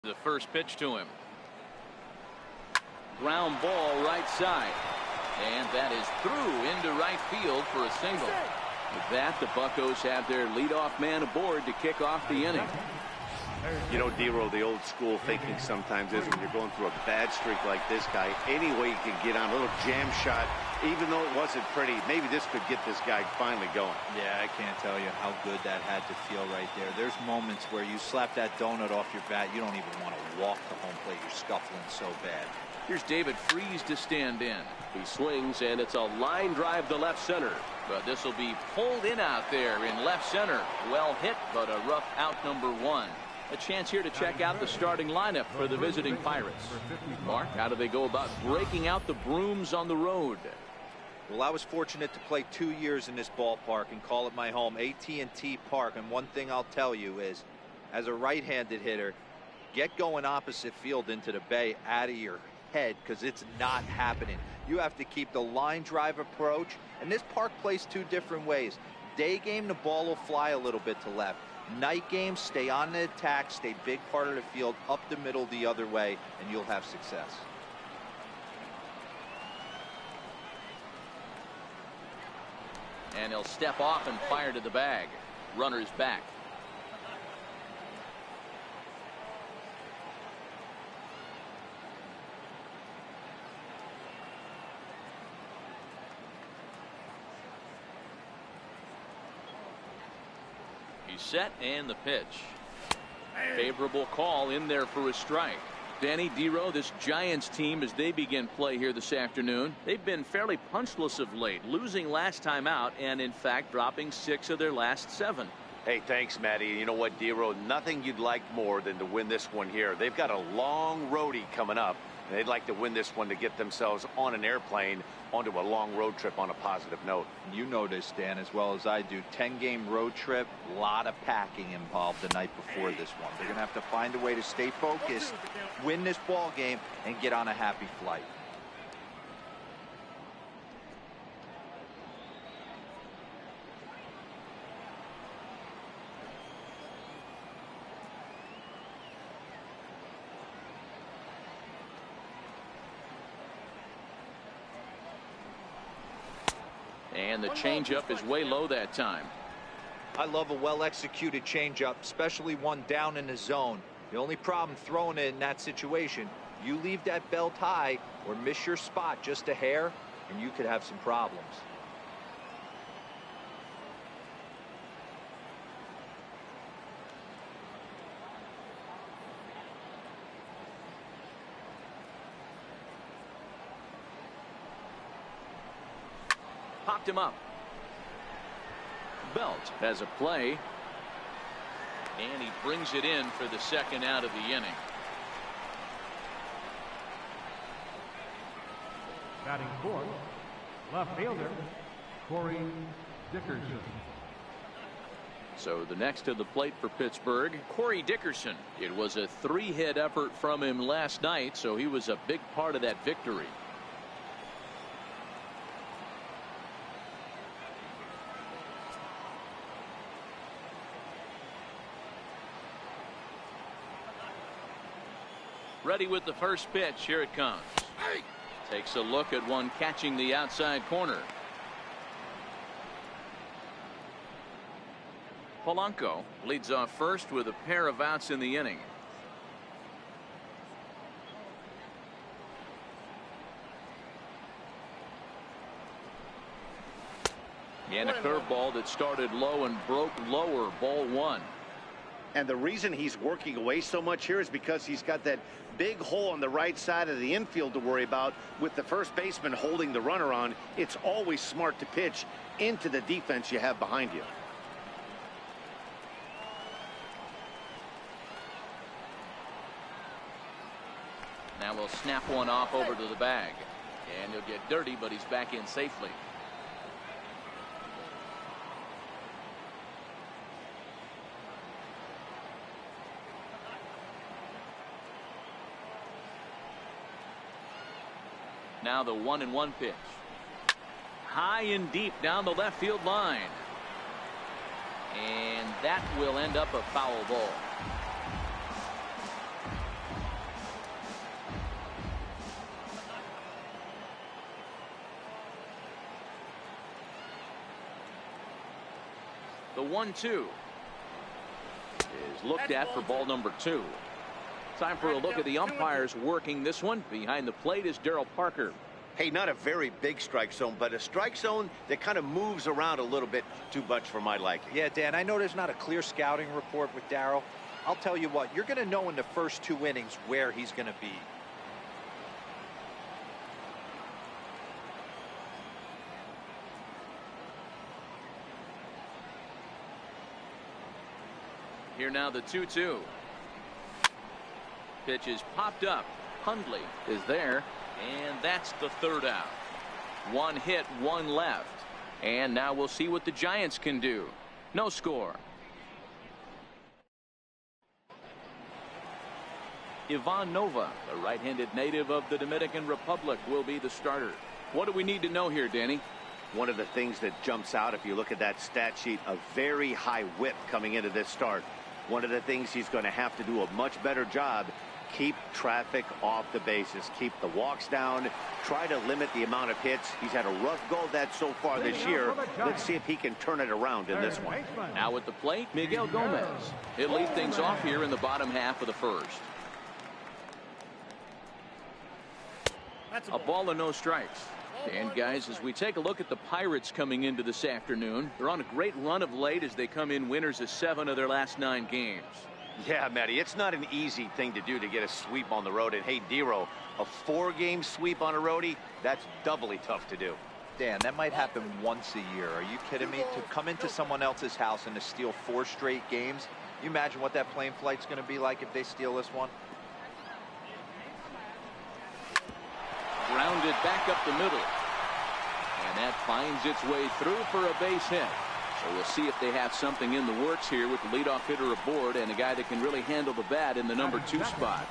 The first pitch to him. Ground ball right side. And that is through into right field for a single. With that, the Buccos have their leadoff man aboard to kick off the inning. You know, Dero, the old school thinking sometimes is when you're going through a bad streak like this guy, any way you can get on a little jam shot, even though it wasn't pretty, maybe this could get this guy finally going. Yeah, I can't tell you how good that had to feel right there. There's moments where you slap that donut off your bat, you don't even want to walk to home plate. You're scuffling so bad. Here's David Freese to stand in. He swings, and it's a line drive to left center. But this will be pulled in out there in left center. Well hit, but a rough out number one. A chance here to check out the starting lineup for the visiting Pirates. Mark, how do they go about breaking out the brooms on the road? Well, I was fortunate to play 2 years in this ballpark and call it my home, AT&T Park. And one thing I'll tell you is, as a right-handed hitter, get going opposite field into the bay out of your head, because it's not happening. You have to keep the line drive approach. And this park plays two different ways. Day game, the ball will fly a little bit to left. Night game, stay on the attack, stay big part of the field, up the middle the other way, and you'll have success. And he'll step off and fire to the bag. Runner's back. He's set, and the pitch. Favorable call in there for a strike. Danny Dero, this Giants team, as they begin play here this afternoon, they've been fairly punchless of late, losing last time out and in fact dropping 6 of their last 7. Hey, thanks, Matty. You know what, Dero, nothing you'd like more than to win this one here. They've got a long roadie coming up, and they'd like to win this one to get themselves on an airplane onto a long road trip on a positive note. You know this, Dan, as well as I do. 10-game road trip, a lot of packing involved the night before this one. They're going to have to find a way to stay focused, win this ball game, and get on a happy flight. And the changeup is way low that time. I love a well-executed changeup, especially one down in the zone. The only problem throwing it in that situation, you leave that belt high or miss your spot just a hair, and you could have some problems. Popped him up. Belt has a play. And he brings it in for the second out of the inning. Batting fourth, left fielder, Corey Dickerson. So the next to the plate for Pittsburgh, Corey Dickerson. It was a 3-hit effort from him last night, so he was a big part of that victory. Ready with the first pitch. Here it comes. Takes a look at one catching the outside corner. Polanco leads off first with a pair of outs in the inning. And a curveball that started low and broke lower. Ball 1. And the reason he's working away so much here is because he's got that big hole on the right side of the infield to worry about. With the first baseman holding the runner on, it's always smart to pitch into the defense you have behind you. Now we'll snap one off over to the bag. And he'll get dirty, but he's back in safely. Now the 1-1 pitch. High and deep down the left field line. And that will end up a foul ball. The 1-2 is looked at for ball number 2. Time for a look at the umpires working this one. Behind the plate is Darryl Parker. Hey, not a very big strike zone, but a strike zone that kind of moves around a little bit too much for my liking. Yeah, Dan, I know there's not a clear scouting report with Darryl. I'll tell you what, you're going to know in the first 2 innings where he's going to be. Here now the 2-2. Pitch is popped up. Hundley is there, and that's the 3rd out. 1 hit, 1 left. And now we'll see what the Giants can do. No score. Ivan Nova, the right-handed native of the Dominican Republic, will be the starter. What do we need to know here, Danny? One of the things that jumps out, if you look at that stat sheet, a very high whip coming into this start. One of the things he's going to have to do a much better job, keep traffic off the bases, keep the walks down, try to limit the amount of hits. He's had a rough go of that so far this year. Let's see if he can turn it around in this one. Now at the plate, Miguel Gomez. He'll lead things off here in the bottom half of the 1st. A ball and no strikes. And guys, as we take a look at the Pirates coming into this afternoon, they're on a great run of late as they come in winners of 7 of their last 9 games. Yeah, Matty, it's not an easy thing to do to get a sweep on the road. And hey, Dero, a 4-game sweep on a roadie, that's doubly tough to do. Dan, that might happen once a year. Are you kidding me? To come into someone else's house and to steal 4 straight games, you imagine what that plane flight's going to be like if they steal this one? Grounded back up the middle. And that finds its way through for a base hit. So we'll see if they have something in the works here with the leadoff hitter aboard and a guy that can really handle the bat in the number 2 spot.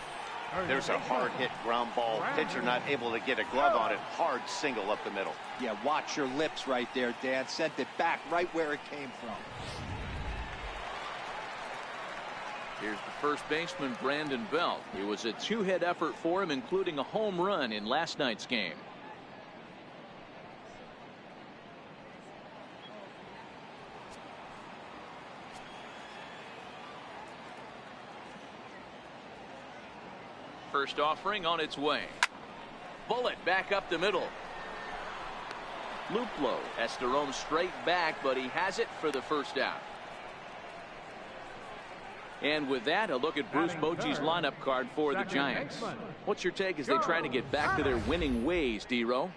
There's a hard hit ground ball. Pitcher not able to get a glove on it. Hard single up the middle. Yeah, watch your lips right there, Dan. Sent it back right where it came from. Here's the first baseman, Brandon Belt. It was a 2-hit effort for him, including a home run in last night's game. First offering on its way. Bullet back up the middle. Luplo has to roam straight back, but he has it for the 1st out. And with that, a look at Bruce Bochy's lineup card for the Giants. What's your take as they try to get back to their winning ways, D-Row?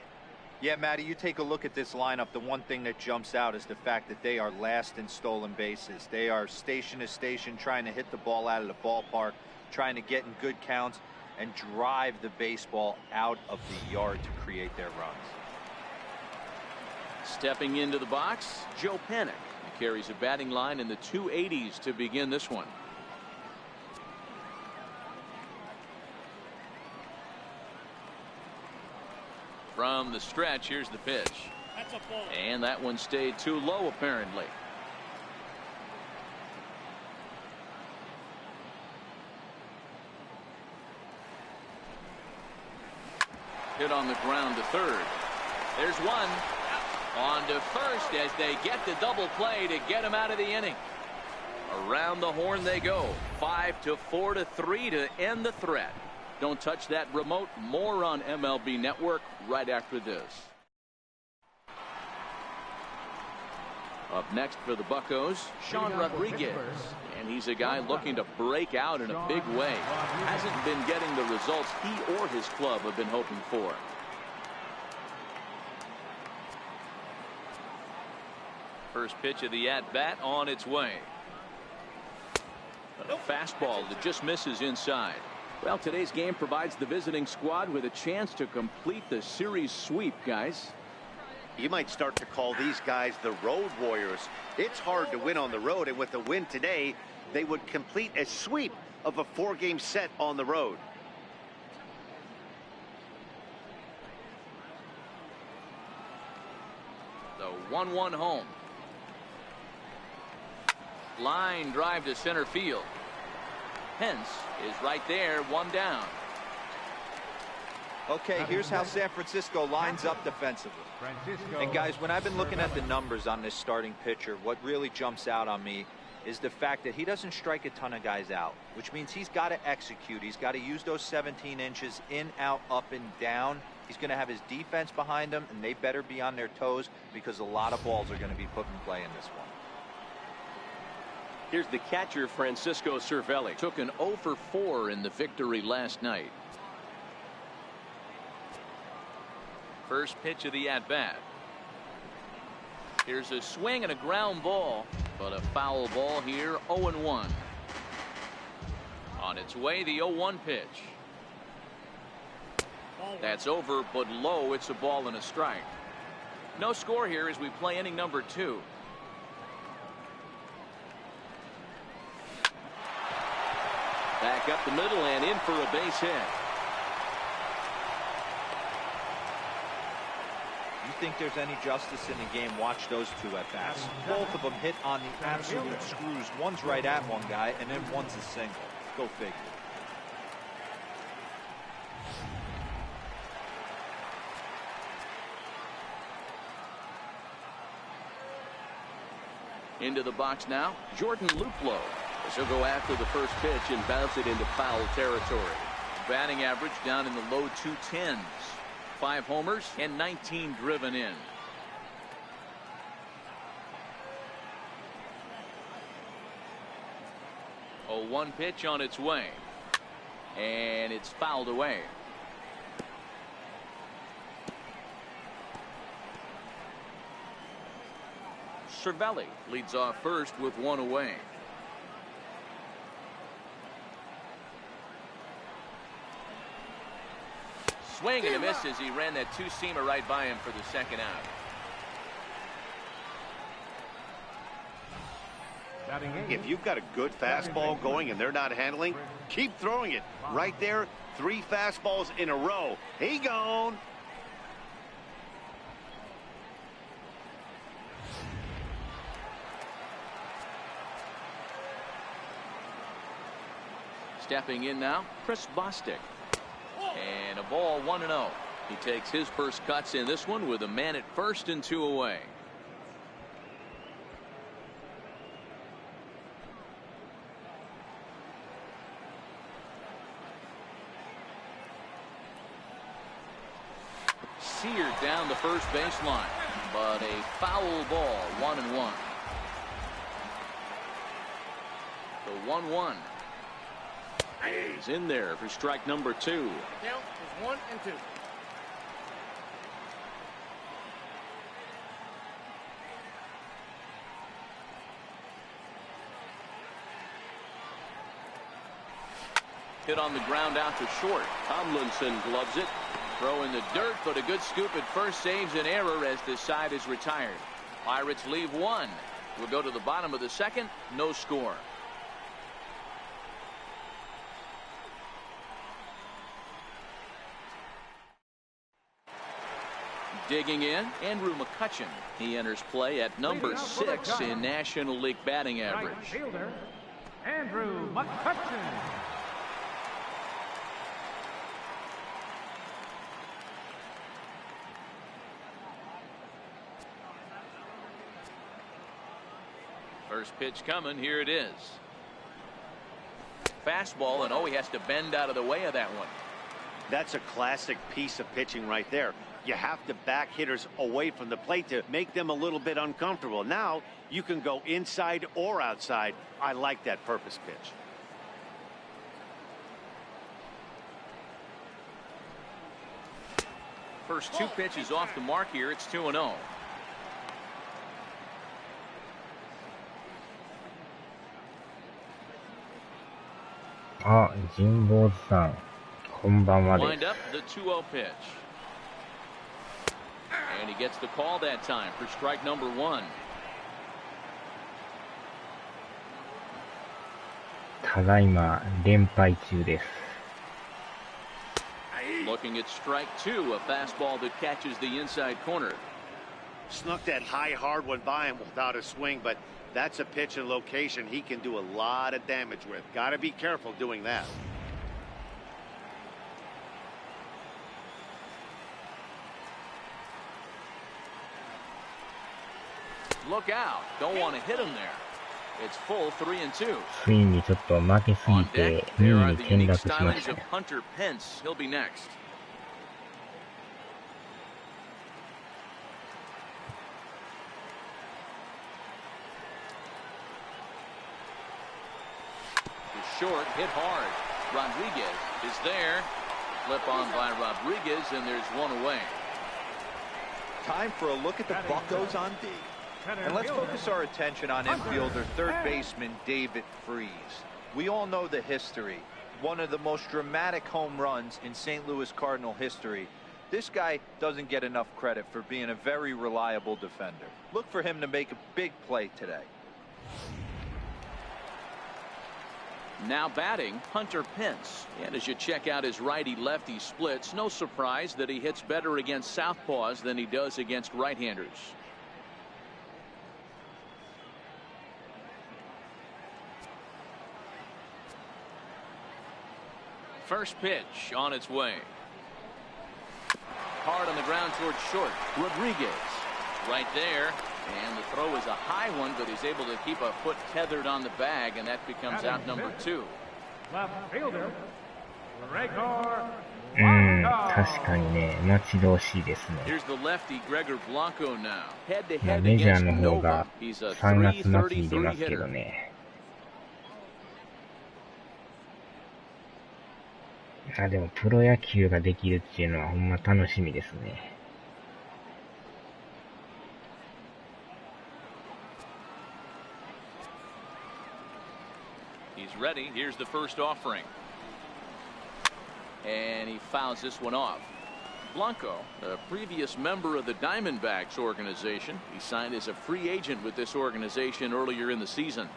Yeah, Matty, you take a look at this lineup. The one thing that jumps out is the fact that they are last in stolen bases. They are station to station trying to hit the ball out of the ballpark, trying to get in good counts and drive the baseball out of the yard to create their runs. Stepping into the box, Joe Panik. He carries a batting line in the 280s to begin this one. From the stretch, here's the pitch. That's a ball. And that one stayed too low, apparently. Hit on the ground to 3rd. There's one. On to 1st as they get the double play to get him out of the inning. Around the horn they go. 5-4 to 3 to end the threat. Don't touch that remote. More on MLB Network right after this. Up next for the Buccos, Sean Rodriguez. And he's a guy looking to break out in a big way. Hasn't been getting the results he or his club have been hoping for. First pitch of the at-bat on its way. A fastball that just misses inside. Well, today's game provides the visiting squad with a chance to complete the series sweep, guys. You might start to call these guys the road warriors. It's hard to win on the road, and with the win today, they would complete a sweep of a 4-game set on the road. The 1-1 home. Line drive to center field. Pence is right there, 1 down. Okay, here's how San Francisco lines up defensively. And guys, when I've been looking at the numbers on this starting pitcher, what really jumps out on me is the fact that he doesn't strike a ton of guys out, which means he's got to execute. He's got to use those 17 inches in, out, up, and down. He's going to have his defense behind him, and they better be on their toes because a lot of balls are going to be put in play in this one. Here's the catcher, Francisco Cervelli. Took an 0 for 4 in the victory last night. First pitch of the at-bat. Here's a swing and a ground ball, but a foul ball here, 0-1. On its way, the 0-1 pitch. That's over, but low. It's a ball and a strike. No score here as we play inning number 2. Back up the middle and in for a base hit. You think there's any justice in the game, watch those two at bats. Both of them hit on the absolute screws. One's right at one guy, and then one's a single. Go figure. Into the box now, Jordan Luplow. As he'll go after the first pitch and bounce it into foul territory. Batting average down in the low 210s. 5 homers and 19 driven in. A 1 pitch on its way. And it's fouled away. Cervelli leads off first with 1 away. Swing and a miss as he ran that 2-seamer right by him for the second out. If you've got a good fastball going and they're not handling, keep throwing it. Right there, 3 fastballs in a row. He gone. Stepping in now, Chris Bostic. And a ball 1-0. He takes his first cuts in this one with a man at first and 2 away. Seared down the first baseline, but a foul ball, 1-1. The 1-1. He's in there for strike number 2. Count is 1 and 2. Hit on the ground out to short. Tomlinson gloves it. Throw in the dirt, but a good scoop at first saves an error as this side is retired. Pirates leave 1. We'll go to the bottom of the second. No score. Digging in, Andrew McCutchen. He enters play at number 6 in National League batting average. Right fielder, Andrew McCutchen. First pitch coming. Here it is. Fastball, and he has to bend out of the way of that one. That's a classic piece of pitching right there. You have to back hitters away from the plate to make them a little bit uncomfortable. Now you can go inside or outside. I like that purpose pitch. First 2 pitches off the mark here. It's 2-0. Lined up the 2-0 pitch. And he gets the call that time for strike number 1. Looking at strike 2, a fastball that catches the inside corner. Snuck that high hard one by him without a swing, but that's a pitch and location he can do a lot of damage with. Got to be careful doing that. Look out. Don't want to hit him there. It's full 3-2. ついにちょっと負けすぎ On て deck, 2 there 位 are に the 転 unique 落しま stylings した of ね。 Hunter Pence. He'll be next. Short, hit hard. Rodriguez is there. Flip on by Rodriguez, and there's one away. Time for a look at the Buccos on D. And let's focus our attention on infielder third baseman David Freese. We all know the history. One of the most dramatic home runs in St. Louis Cardinal history. This guy doesn't get enough credit for being a very reliable defender. Look for him to make a big play today. Now batting, Hunter Pence. And as you check out his righty-lefty splits, no surprise that he hits better against southpaws than he does against right-handers. First pitch on its way. Hard on the ground towards short. Rodriguez right there. And the throw is a high one, but he's able to keep a foot tethered on the bag, and that becomes out number 2. Left fielder, Gregor 確かにね、待ち遠しいですね。 Here's the lefty Gregor Blanco now. Head to まあ head メジャー against の方 Nova. が He's a 3月末に出ま333すけど hitter. ね。あ、でもプロ野球ができるっていうのはほんま楽しみですね。He's ready. Here's the first offering. And he fouls this one off. Blanco, a previous member of the Diamondbacks organization. He signed as a free agent with this organization earlier in the season.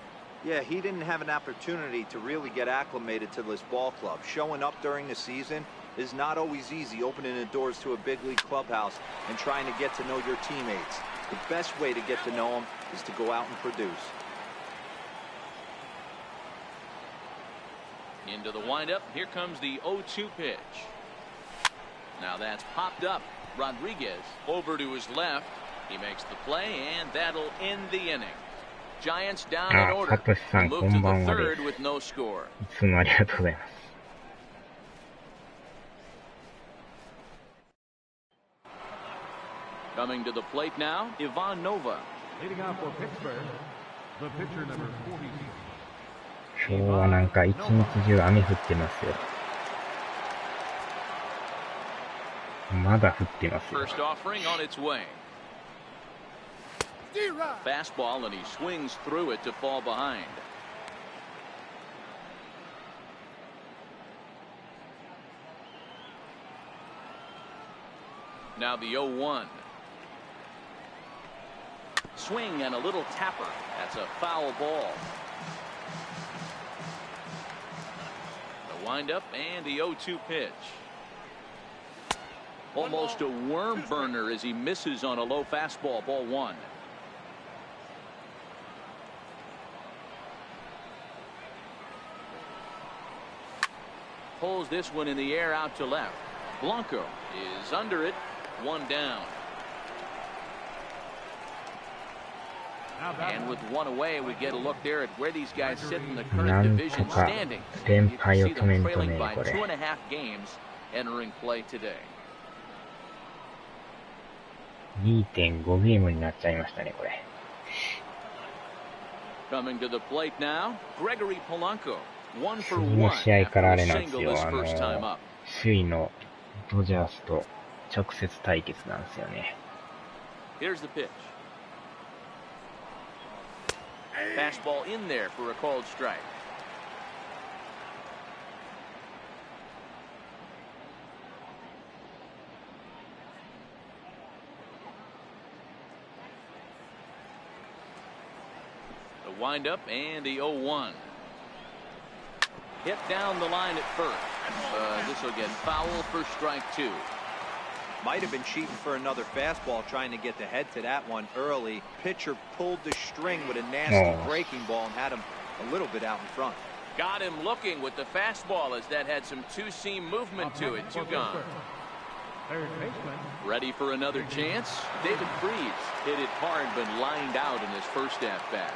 Yeah, he didn't have an opportunity to really get acclimated to this ball club. Showing up during the season is not always easy, opening the doors to a big league clubhouse and trying to get to know your teammates. The best way to get to know them is to go out and produce. Into the windup. Here comes the 0-2 pitch. Now that's popped up. Rodriguez over to his left. He makes the play, and that'll end the inning. Giants down in order. Move to the third with no score. いつもありがとうございます。Coming to the plate now, Ivan Nova. leading off for Pittsburgh, the pitcher number 40. 今日はなんか一日中雨降ってますよ。まだ降ってますよ。 First offering on its way. Fastball, and he swings through it to fall behind. Now the 0-1. Swing and a little tapper. That's a foul ball. The windup and the 0-2 pitch. Almost a worm burner as he misses on a low fastball. Ball 1. Pulls this one in the air out to left. Blanco is under it. One down. And with one away, we get a look there at where these guys sit in the current division standing. You can see them trailing by 2.5 games entering play today. 2.5 ゲームになっちゃいましたね、これ。 Coming to the plate now, Gregory Polanco. 1 for 次の 1 試合からあ after れ a なんです single よ。 his first time up. 首位のドジャースと直接対決なんですよね。 Here's the pitch. Fastball in there for a called strike. The windup and the 0-1. Hit down the line at first. This will get foul for strike 2. Might have been cheating for another fastball, trying to get the head to that one early. Pitcher pulled the string with a nasty breaking ball and had him a little bit out in front. Got him looking with the fastball as that had some two-seam movement to it. 2 gone. Third baseman, Ready for another chance? David Freese hit it card been lined out in his first at-bat.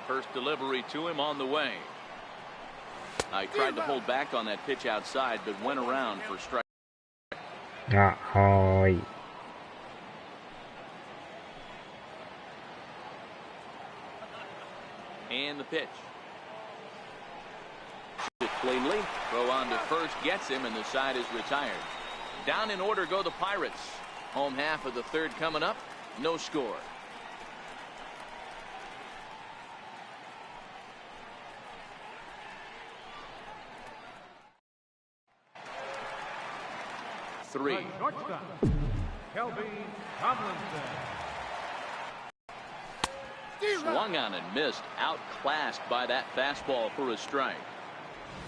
First delivery to him on the way. I tried to hold back on that pitch outside, but went around for strike. あ、はーい。And the pitch. It cleanly. Throw on to first gets him, and the side is retired. Down in order go the Pirates. Home half of the third coming up. No score. Three. Swung on and missed. Outclassed by that fastball for a strike.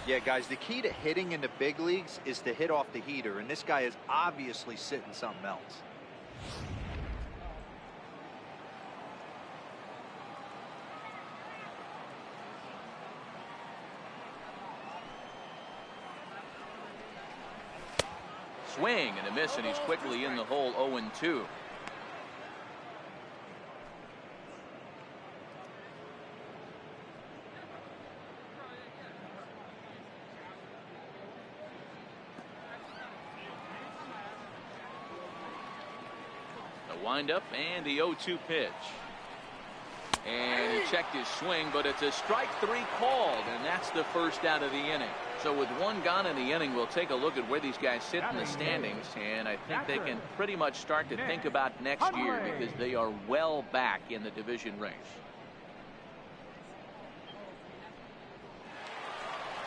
Yeah, guys, the key to hitting in the big leagues is to hit off the heater, and this guy is obviously sitting something else. Swing and a miss, and he's quickly in the hole. 0-2. The windup and the 0-2 pitch. And he checked his swing, but it's a strike three called, and that's the first out of the inning. So with one gone in the inning, we'll take a look at where these guys sit in the standings, and I think they can pretty much start to think about next year because they are well back in the division race.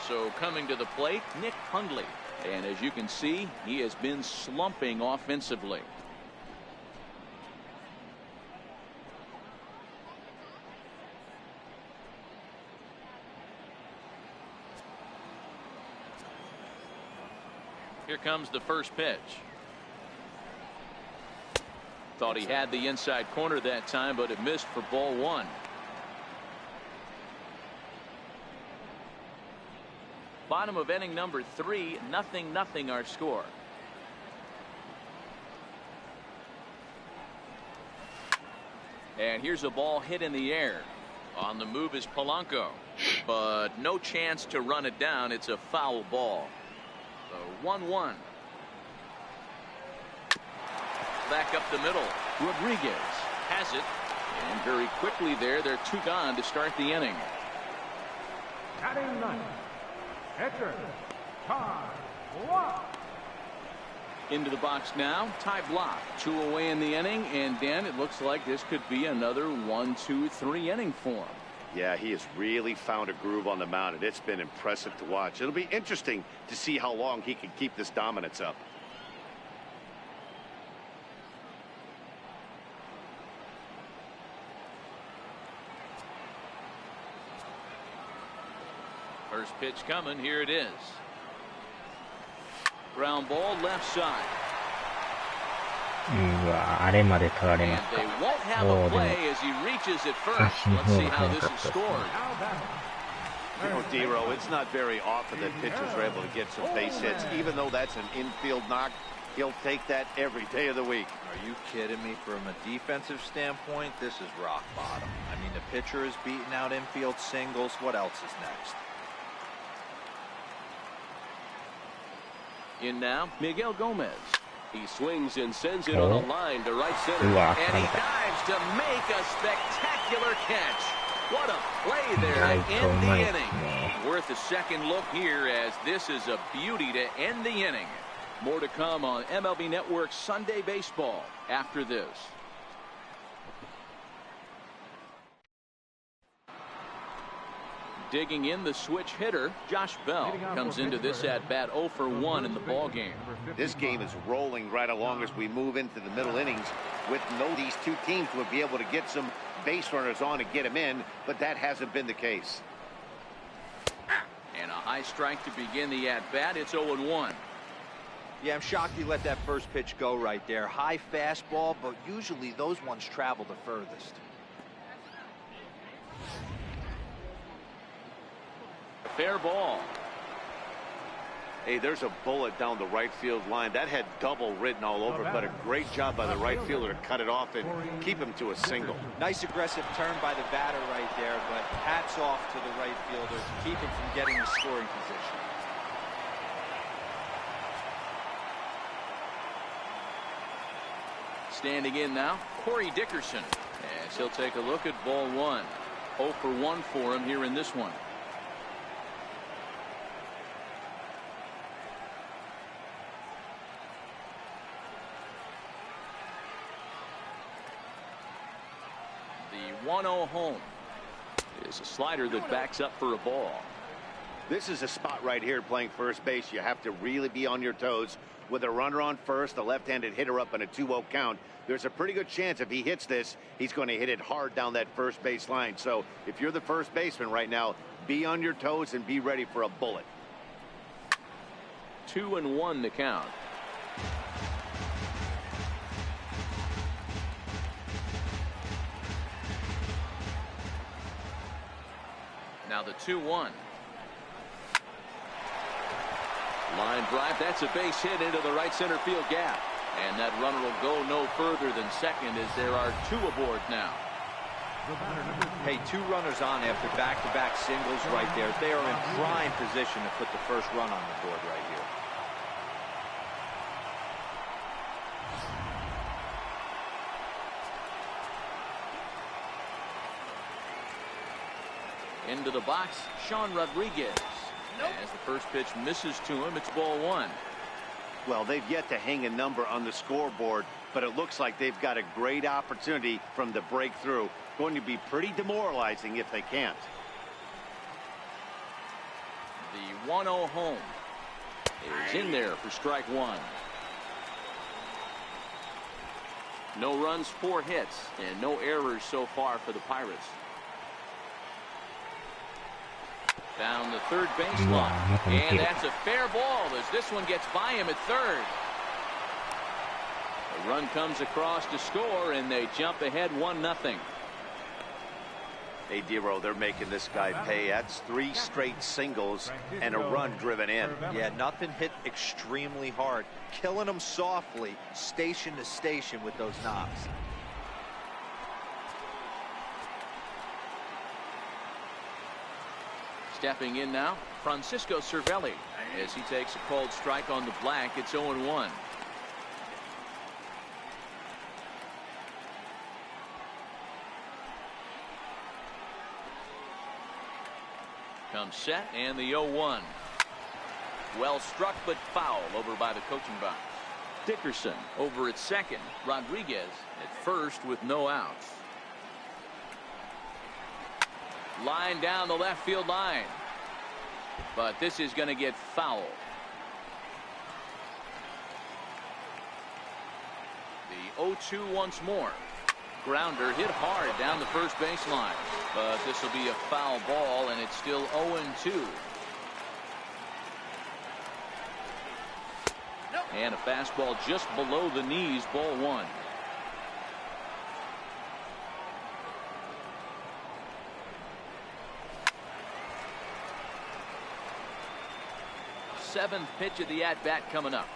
So coming to the plate, Nick Hundley, and as you can see, he has been slumping offensively. Here comes the first pitch. Thought he had the inside corner that time, but it missed for ball one. Bottom of inning number 3, 0-0 our score. And here's a ball hit in the air. On the move is Polanco, but no chance to run it down. It's a foul ball. So 1-1. Back up the middle. Rodriguez has it. And very quickly there, they're 2 gone to start the inning. Batting ninth, pitcher, Ty Blach. Into the box now, Ty Blach. 2 away in the inning, and Dan, it looks like this could be another 1, 2, 3 inning for him. Yeah, he has really found a groove on the mound, and it's been impressive to watch. It'll be interesting to see how long he can keep this dominance up. First pitch coming. Here it is. Ground ball left side. うわ、あれまで取られますか。おー、でも、足の方が速かったですね。You know, D-Row, it's not very often that pitchers are able to get some base hits. Even though that's an infield knock, he'll take that every day of the week. Are you kidding me? From a defensive standpoint, this is rock bottom. I mean, the pitcher is beating out infield singles. What else is next? In now, Miguel Gomez. He swings and sends it on a line to right center. And he dives to make a spectacular catch. What a play there to end the inning. Worth a second look here, as this is a beauty to end the inning. More to come on MLB Network's Sunday Baseball after this. Digging in the switch hitter, Josh Bell comes into this at-bat 0 for 1 in the ball game. This game is rolling right along as we move into the middle innings. With these two teams would be able to get some base runners on and get them in, but that hasn't been the case. And a high strike to begin the at-bat. It's 0-1. Yeah, I'm shocked he let that first pitch go right there. High fastball, but usually those ones travel the furthest. Fair ball. Hey, there's a bullet down the right field line. That had double written all over, but a great job by the right fielder to cut it off and keep him to a single. Nice aggressive turn by the batter right there, but hats off to the right fielder to keep him from getting the scoring position. Standing in now, Corey Dickerson, as he'll take a look at ball one. 0 for 1 for him here in this one. The 1-0 home is a slider that backs up for a ball. This is a spot right here playing first base. You have to really be on your toes. With a runner on first, a left-handed hitter up in a 2-0 count, there's a pretty good chance if he hits this, he's going to hit it hard down that first base line. So if you're the first baseman right now, be on your toes and be ready for a bullet. 2-1 the count. Now the 2-1. Line drive, that's a base hit into the right center field gap. And that runner will go no further than second as there are 2 aboard now. Hey, 2 runners on after back-to-back singles right there. They are in prime position to put the first run on the board right here. Into the box, Sean Rodriguez. As the first pitch misses to him, it's ball 1. Well, they've yet to hang a number on the scoreboard, but it looks like they've got a great opportunity from the breakthrough. Going to be pretty demoralizing if they can't. The 1-0 home is in there for strike 1. No runs, 4 hits, and no errors so far for the Pirates. Down the third baseline, and that's a fair ball as this one gets by him at third. A run comes across to score, and they jump ahead 1-0. Hey, Dero, they're making this guy pay. That's 3 straight singles and a run driven in. Yeah, nothing hit extremely hard. Killing them softly, station to station with those knocks. Stepping in now, Francisco Cervelli, as he takes a called strike on the black. It's 0-1. Comes set, and the 0-1. Well struck, but foul over by the coaching box. Dickerson over at second. Rodriguez at first with no outs. Line down the left field line. But this is going to get foul. The 0-2 once more. Grounder hit hard down the first baseline. But this will be a foul ball, and it's still 0-2. And a fastball just below the knees, ball 1. Seventh pitch of the at-bat coming up.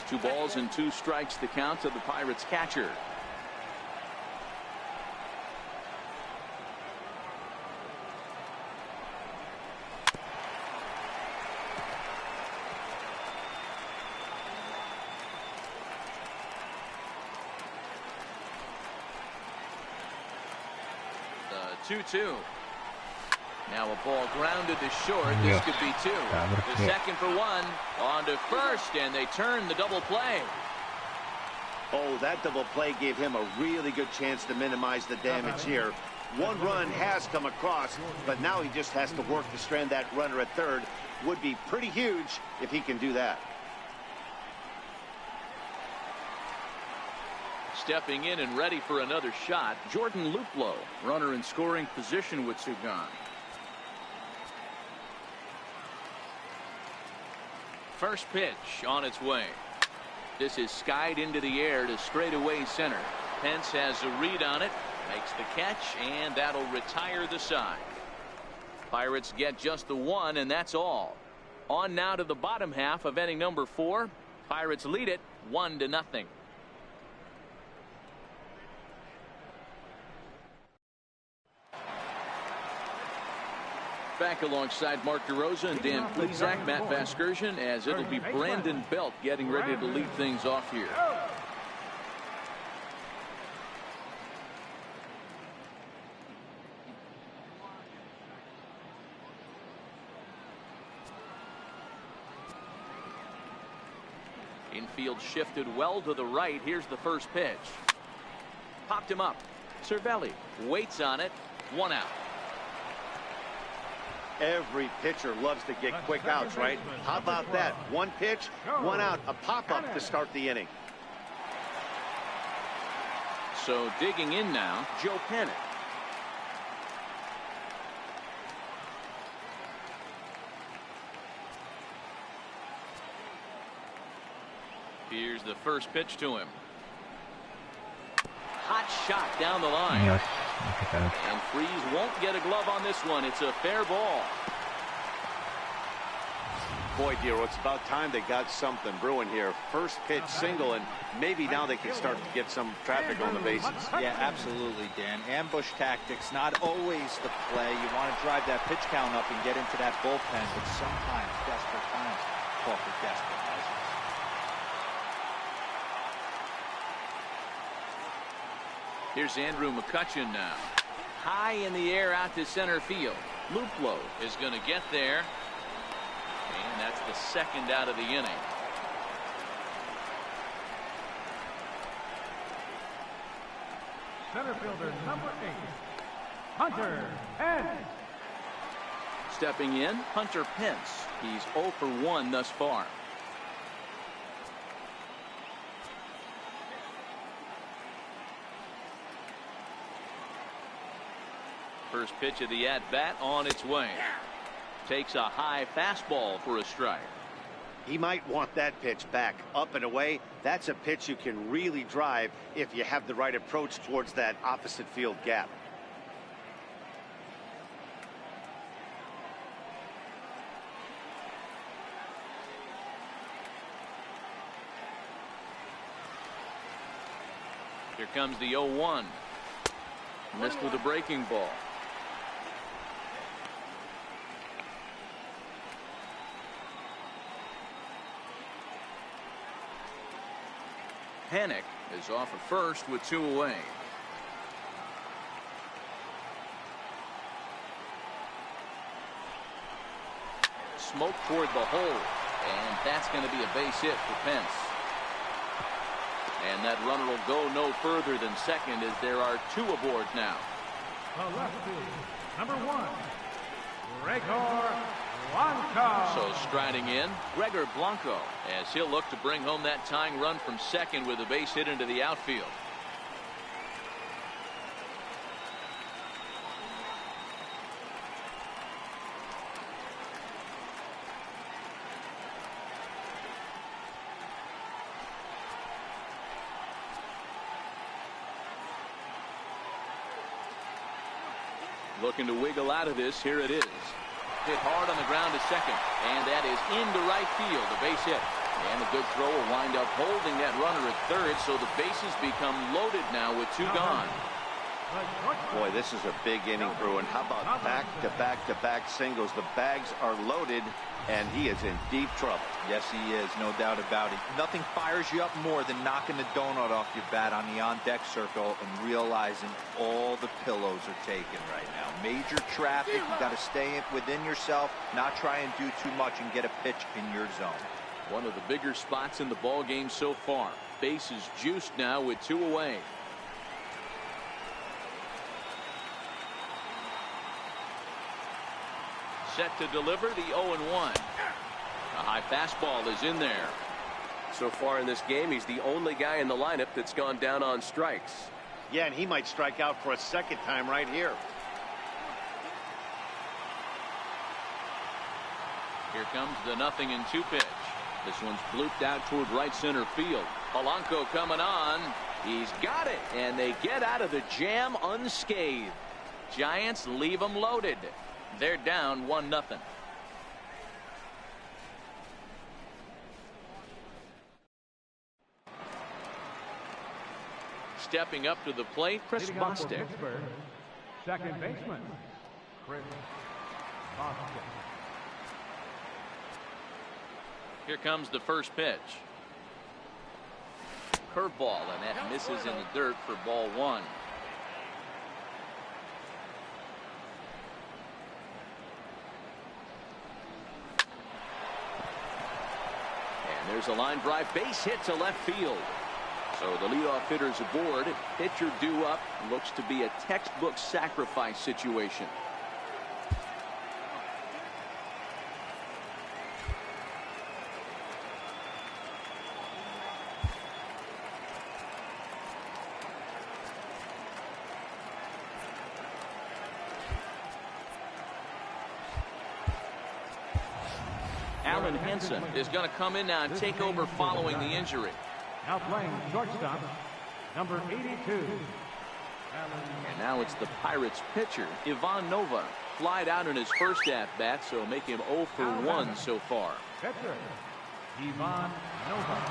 2 balls and 2 strikes the count to the Pirates catcher. The 2-2. Now a ball grounded to short. This could be 2. The second for 1. On to first, and they turn the double play. Oh, that double play gave him a really good chance to minimize the damage here. 1 run has come across, but now he just has to work to strand that runner at third. Would be pretty huge if he can do that. Stepping in and ready for another shot, Jordan Luplow, runner in scoring position with Sugan. First pitch on its way. This is skied into the air to straightaway center. Pence has a read on it, makes the catch, and that'll retire the side. Pirates get just the one, and that's all. On now to the bottom half of inning number 4. Pirates lead it 1-0. Back alongside Mark DeRosa and Dan Plesac, Matt Vasgersian, as it'll be Brandon Belt getting ready to lead things off here. Infield shifted well to the right. Here's the first pitch. Popped him up. Cervelli waits on it. 1 out. Every pitcher loves to get quick outs, right? How about that? 1 pitch, 1 out, a pop-up to start the inning. So digging in now, Joe Panik. Here's the first pitch to him. Hot shot down the line. And Freeze won't get a glove on this one. It's a fair ball. Boy, Dero, it's about time they got something brewing here. First pitch single, and maybe now they can start to get some traffic on the bases. Yeah, absolutely, Dan. Ambush tactics, not always the play. You want to drive that pitch count up and get into that bullpen, but sometimes, desperate times, call for desperate measures. Here's Andrew McCutchen now. High in the air out to center field. Luplow is going to get there. And that's the second out of the inning. Center fielder number 8, Hunter Pence. Stepping in, Hunter Pence. He's 0 for 1 thus far. First pitch of the at-bat on its way. Takes a high fastball for a strike. He might want that pitch back, up and away. That's a pitch you can really drive if you have the right approach towards that opposite field gap. Here comes the 0-1. Missed with a breaking ball. Panik is off at first with 2 away. Smoke toward the hole, and that's going to be a base hit for Pence. And that runner will go no further than second as there are 2 aboard now. The lefty, number 1, Gregor Blanco. So striding in, Gregor Blanco, as he'll look to bring home that tying run from second with a base hit into the outfield. Looking to wiggle out of this. Here it is. Hit hard on the ground to second, and that is into right field, a base hit. And a good throw will wind up holding that runner at third, so the bases become loaded now with 2 gone. Boy, this is a big inning, Bruin. How about back-to-back-to-back singles? The bags are loaded, and he is in deep trouble. Yes, he is, no doubt about it. Nothing fires you up more than knocking the donut off your bat on the on-deck circle and realizing all the pillows are taken right now. Major traffic, you got to stay within yourself, not try and do too much and get a pitch in your zone. One of the bigger spots in the ball game so far. Bases juiced now with 2 away. Set to deliver the 0-1. A high fastball is in there. So far in this game, he's the only guy in the lineup that's gone down on strikes. Yeah, and he might strike out for a second time right here. Here comes the 0-2 pitch. This one's blooped out toward right center field. Polanco coming on. He's got it, and they get out of the jam unscathed. Giants leave them loaded. They're down 1-0. Stepping up to the plate, Chris Bostic. Second baseman, Chris Bostic. Here comes the first pitch. Curveball, and that misses in the dirt for ball 1. And there's a line drive, base hit to left field. So the leadoff hitter's aboard. Pitcher due up. Looks to be a textbook sacrifice situation. Alan Henson is going to come in now and take over following the injury. Now playing shortstop, number 82. And now it's the Pirates pitcher, Ivan Nova. Flied out in his first at-bat, so make him 0 for 1 so far. Pitcher, Ivan Nova.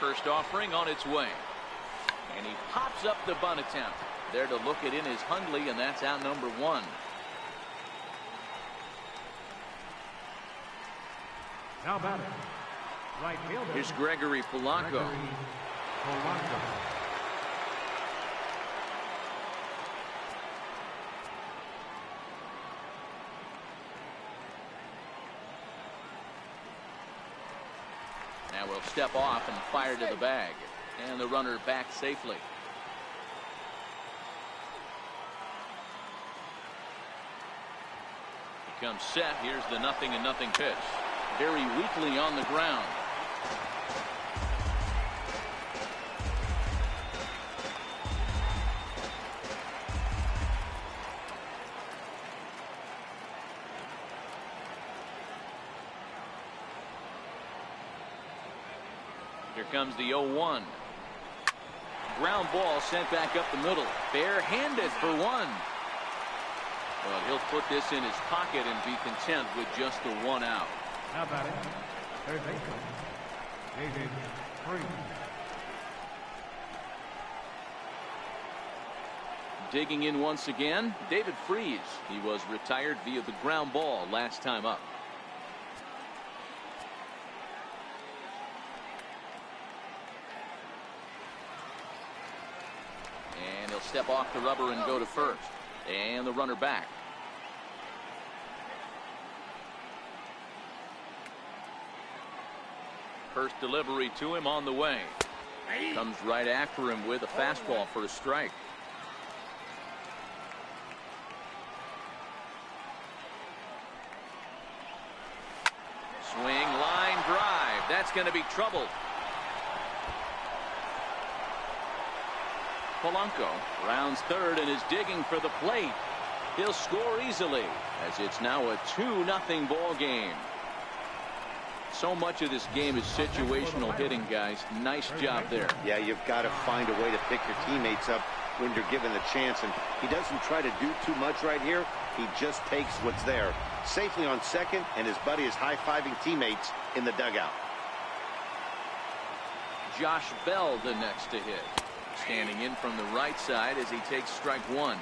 First offering on its way. And he pops up the bunt attempt. There to look it in is Hundley, and that's out number 1. Now batting. Right fielder. Here's Gregory Polanco. Now we'll step off and fire to the bag. And the runner back safely. He comes set. Here's the 0-0 pitch. Very weakly on the ground. Here comes the 0-1. Ground ball sent back up the middle. Barehanded for 1. Well, he'll put this in his pocket and be content with just the 1 out. How about it? Third baseman, David Freese. Digging in once again, David Freese. He was retired via the ground ball last time up. And he'll step off the rubber and go to first. And the runner back. First delivery to him on the way. Comes right after him with a fastball for a strike. Swing, line drive. That's going to be trouble. Polanco rounds third and is digging for the plate. He'll score easily as it's now a 2-0 ball game. So much of this game is situational hitting, guys. Nice job there. Yeah, you've got to find a way to pick your teammates up when you're given the chance, and he doesn't try to do too much right here. He just takes what's there. Safely on second, and his buddy is high-fiving teammates in the dugout. Josh Bell the next to hit. Standing in from the right side as he takes strike 1.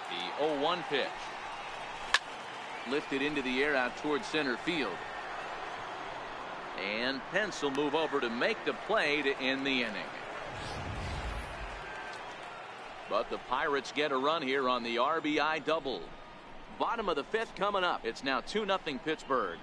The 0-1 pitch. Lifted into the air out towards center field. And Pence will move over to make the play to end the inning. But the Pirates get a run here on the RBI double. Bottom of the 5th coming up. It's now 2-0 Pittsburgh.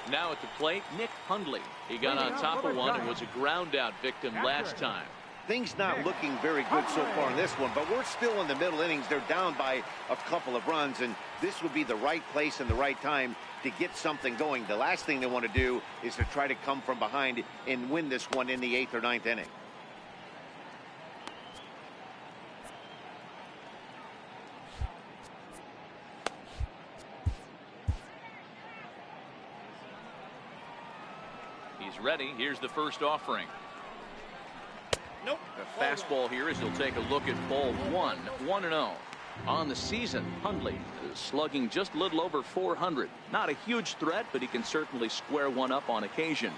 Now at the plate, Nick Hundley. He got on top of one and was a ground out victim last time. Things not looking very good so far in this one, but we're still in the middle innings. They're down by a couple of runs, and this would be the right place and the right time to get something going. The last thing they want to do is to try to come from behind and win this one in the 8th or 9th inning. He's ready. Here's the first offering. Nope. The fastball here as he'll take a look at ball 1, 1-0. On the season, Hundley is slugging just a little over 400. Not a huge threat, but he can certainly square one up on occasion.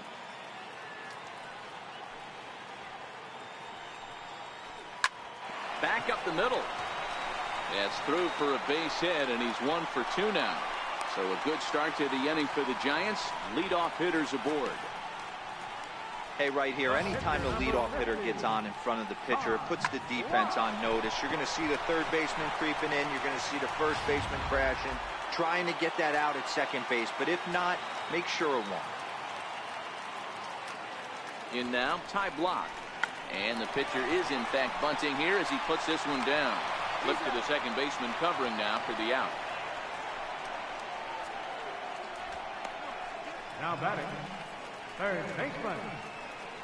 Back up the middle. That's through for a base hit, and he's 1 for 2 now. So a good start to the inning for the Giants. Leadoff hitters aboard. Hey, right here, anytime a leadoff hitter gets on in front of the pitcher, it puts the defense on notice. You're going to see the third baseman creeping in. You're going to see the first baseman crashing, trying to get that out at second base. But if not, make sure of one. In now, Ty Block. And the pitcher is, in fact, bunting here as he puts this one down. Flip to the second baseman covering now for the out. Now batting, third baseman,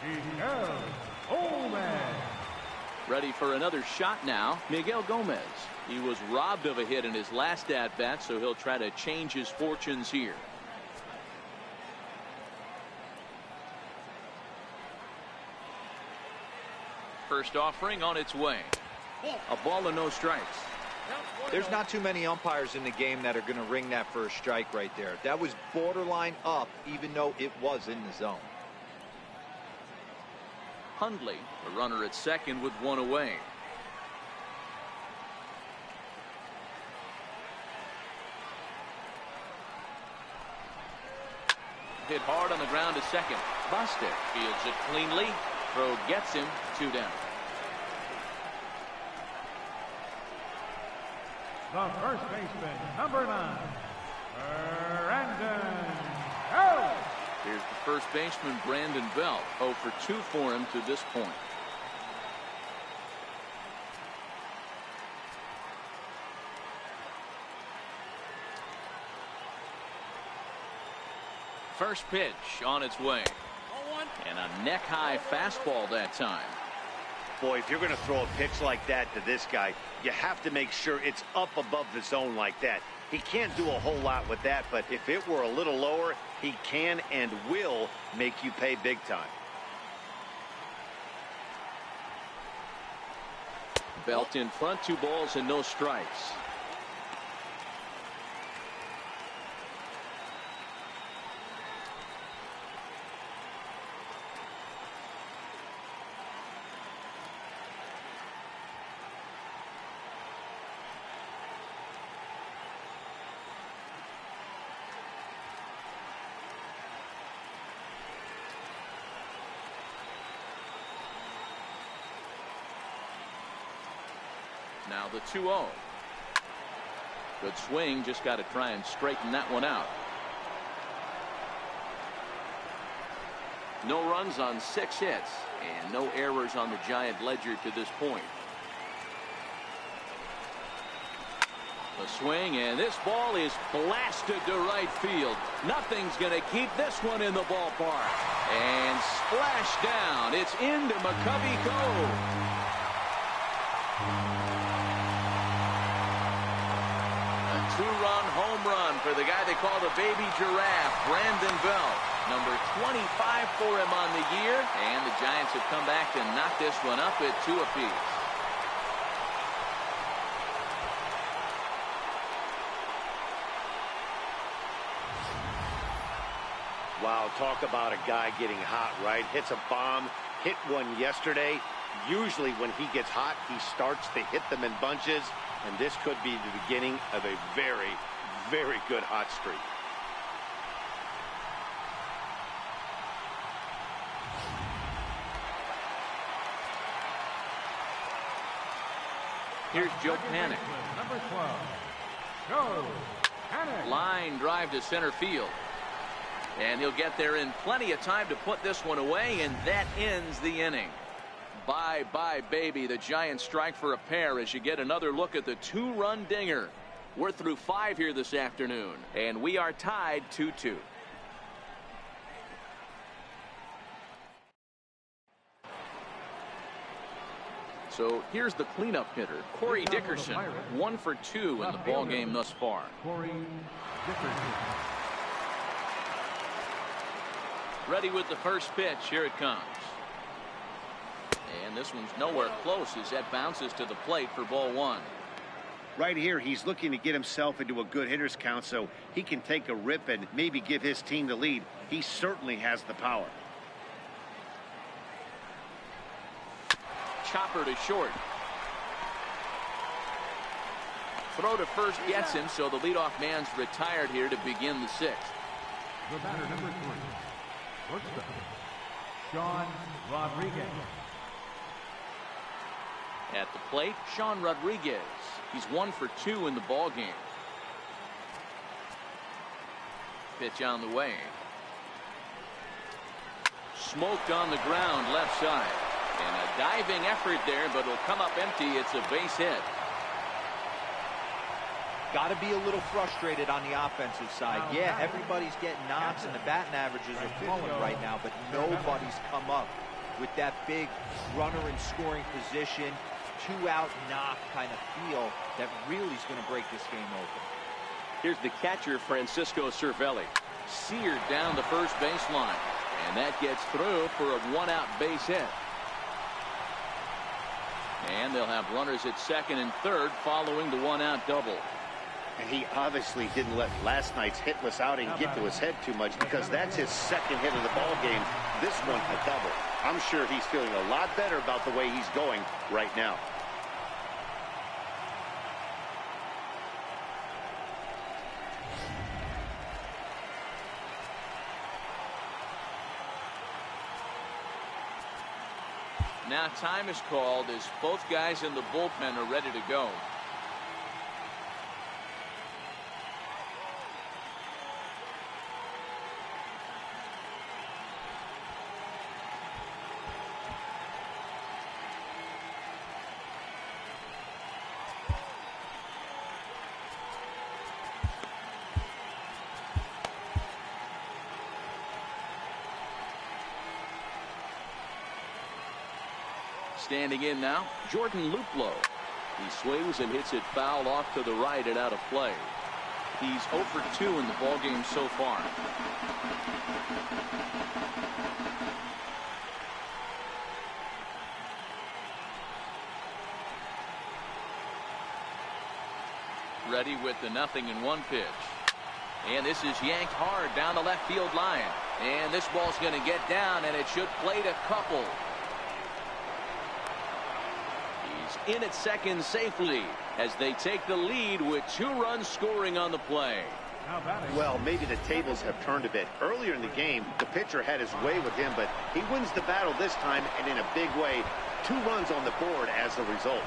Miguel Gomez. Ready for another shot now, Miguel Gomez. He was robbed of a hit in his last at-bat, so he'll try to change his fortunes here. First offering on its way. A ball and no strikes. There's not too many umpires in the game that are going to ring that first strike right there. That was borderline up, even though it was in the zone. Hundley, the runner at second with 1 away. Hit hard on the ground to second. Bostic fields it cleanly. Throw gets him, 2 down. The first baseman, number 9, Brandon Belt. Here's the first baseman, Brandon Belt. 0 for 2 for him to this point. First pitch on its way. And a neck-high fastball that time. Boy, if you're going to throw a pitch like that to this guy, you have to make sure it's up above the zone like that. He can't do a whole lot with that, but if it were a little lower, he can and will make you pay big time. Belt in front, 2 balls and no strikes. Now the 2-0. Good swing, just got to try and straighten that one out. No runs on 6 hits and no errors on the Giant ledger to this point. The swing, and this ball is blasted to right field. Nothing's going to keep this one in the ballpark. And splash down. It's into McCovey Cove. Two-run home run for the guy they call the baby giraffe, Brandon Belt. Number 25 for him on the year, and the Giants have come back to knock this one up at 2 apiece. Wow, talk about a guy getting hot, right? Hits a bomb, hit one yesterday. Usually when he gets hot, he starts to hit them in bunches. And this could be the beginning of a very, very good hot streak. Here's Joe Panic. Number 12, Joe Panic. Line drive to center field. And he'll get there in plenty of time to put this one away, and that ends the inning. Bye bye baby. The Giants strike for a pair as you get another look at the 2-run dinger. We're through 5 here this afternoon, and we are tied 2-2. So here's the cleanup hitter, Corey Dickerson, 1 for 2 in the ball game thus far. Corey Dickerson. Ready with the first pitch. Here it comes. And this one's nowhere close as that bounces to the plate for ball 1. Right here, he's looking to get himself into a good hitter's count so he can take a rip and maybe give his team the lead. He certainly has the power. Chopper to short. Throw to first gets him, so the leadoff man's retired here to begin the 6th. The batter, number 3. Shortstop, Sean Rodriguez. At the plate, Sean Rodriguez. He's 1 for 2 in the ball game. Pitch on the way. Smoked on the ground left side. And a diving effort there, but it'll come up empty. It's a base hit. Got to be a little frustrated on the offensive side. Yeah, everybody's getting knocks and the batting averages are flowing right now, but nobody's come up with that big runner in scoring position, 2-out knock kind of feel that really is going to break this game open. Here's the catcher, Francisco Cervelli. Seared down the first baseline, and that gets through for a 1-out base hit. And they'll have runners at second and third following the 1-out double. And he obviously didn't let last night's hitless outing get to his head too much, because that's his second hit of the ball game. This one a double. I'm sure he's feeling a lot better about the way he's going right now. Now time is called as both guys in the bullpen are ready to go. Standing in now, Jordan Luplow. He swings and hits it foul off to the right and out of play. He's 0 for 2 in the ballgame so far. Ready with the 0-1 pitch. And this is yanked hard down the left field line. And this ball's going to get down, and it should plate a couple. In at second safely as they take the lead with 2 runs scoring on the play. Well, maybe the tables have turned a bit. Earlier in the game, the pitcher had his way with him, but he wins the battle this time, and in a big way. 2 runs on the board as a result.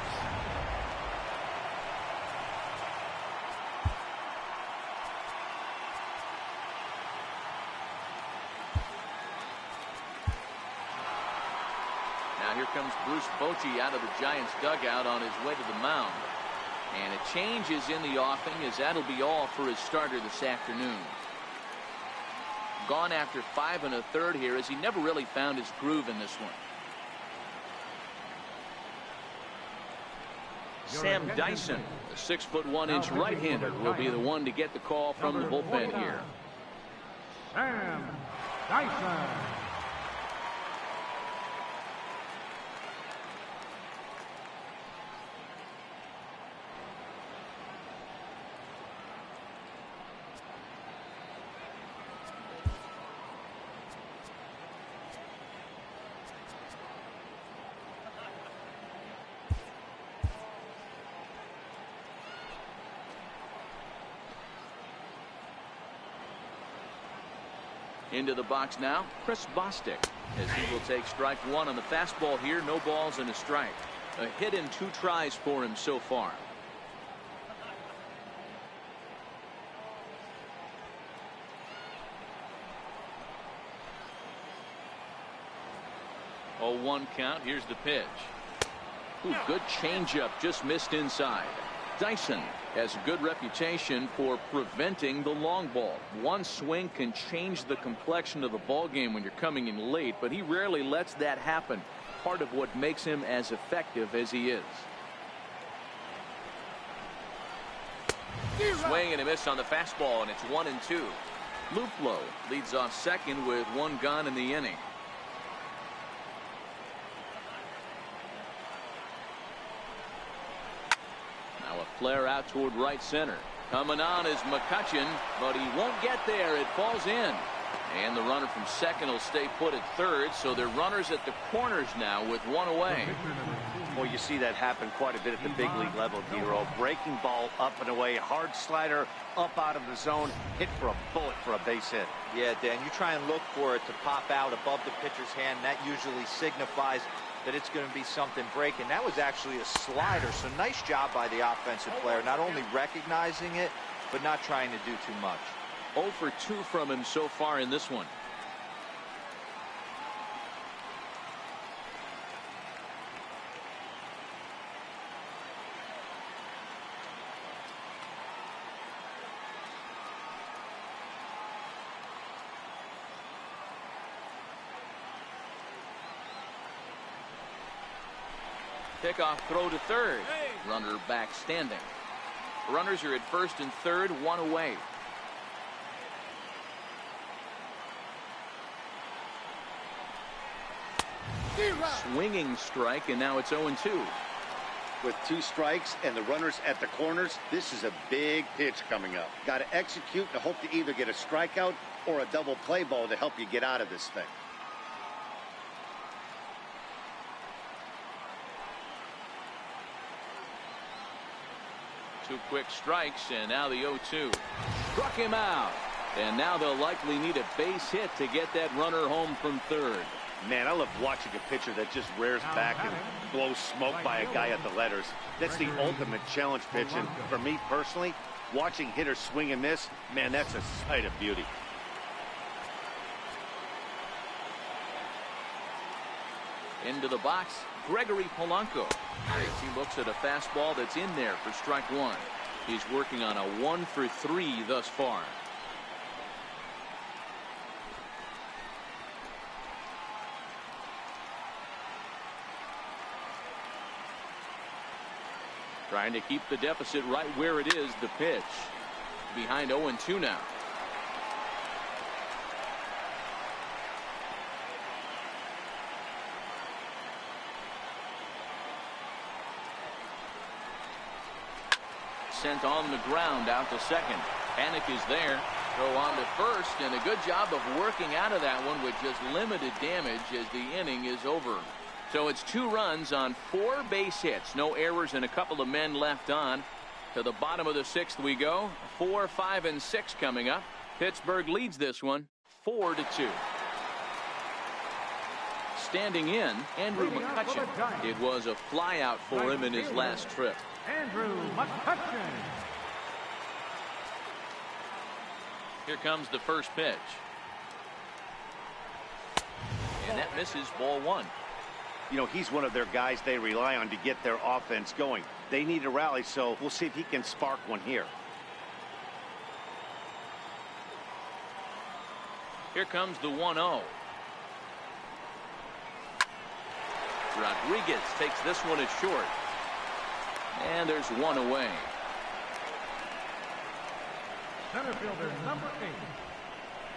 Here comes Bruce Bochy out of the Giants dugout on his way to the mound. And a change is in the offing, as that'll be all for his starter this afternoon. Gone after 5 1/3 here, as he never really found his groove in this one. Sam Dyson, a 6'1" right-hander, will be the one to get the call from the bullpen here. Sam Dyson. Into the box now, Chris Bostic, as he will take strike 1 on the fastball here. No balls and a strike. A hit in 2 tries for him so far. 0-1 count. Here's the pitch. Ooh, good changeup, just missed inside. Dyson has a good reputation for preventing the long ball. One swing can change the complexion of the ball game when you're coming in late, but he rarely lets that happen. Part of what makes him as effective as he is. Swing and a miss on the fastball, and it's 1-2. Luplo leads off second with one gone in the inning. Now a flare out toward right center. Coming on is McCutcheon, but he won't get there. It falls in. And the runner from second will stay put at third, so they're runners at the corners now with one away. Well, you see that happen quite a bit at the big league level, Dero. Breaking ball up and away, hard slider up out of the zone, hit for a bullet for a base hit. Yeah, Dan, you try and look for it to pop out above the pitcher's hand. That usually signifies that it's going to be something breaking. That was actually a slider, so nice job by the offensive player, not only recognizing it, but not trying to do too much. 0 for 2 from him so far in this one. Pickoff throw to third. Runner back standing. Runners are at first and third, one away. Swinging strike, and now it's 0-2. With 2 strikes and the runners at the corners, this is a big pitch coming up. Got to execute to hope to either get a strikeout or a double play ball to help you get out of this thing. Two quick strikes, and now the 0-2. Struck him out. And now they'll likely need a base hit to get that runner home from third. Man, I love watching a pitcher that just rears back and blows smoke by a guy at the letters. That's the ultimate challenge pitch, and for me personally, watching hitters swing and miss, man, that's a sight of beauty. Into the box, Gregory Polanco. As he looks at a fastball that's in there for strike one. He's working on a 1 for 3 thus far. Trying to keep the deficit right where it is. The pitch. Behind 0-2 now. Sent on the ground out to second. Panic is there. Throw on to first, and a good job of working out of that one with just limited damage as the inning is over. So it's 2 runs on 4 base hits. No errors and a couple of men left on. To the bottom of the 6th we go. 4, 5, and 6 coming up. Pittsburgh leads this one 4-2. Standing in, Andrew McCutcheon. It was a flyout for him in his last trip. Andrew McCutcheon. Here comes the first pitch. And that misses, ball 1. You know, he's one of their guys they rely on to get their offense going. They need a rally, so we'll see if he can spark one here. Here comes the 1-0. Rodriguez takes this one as short. And there's one away. Center fielder number 8,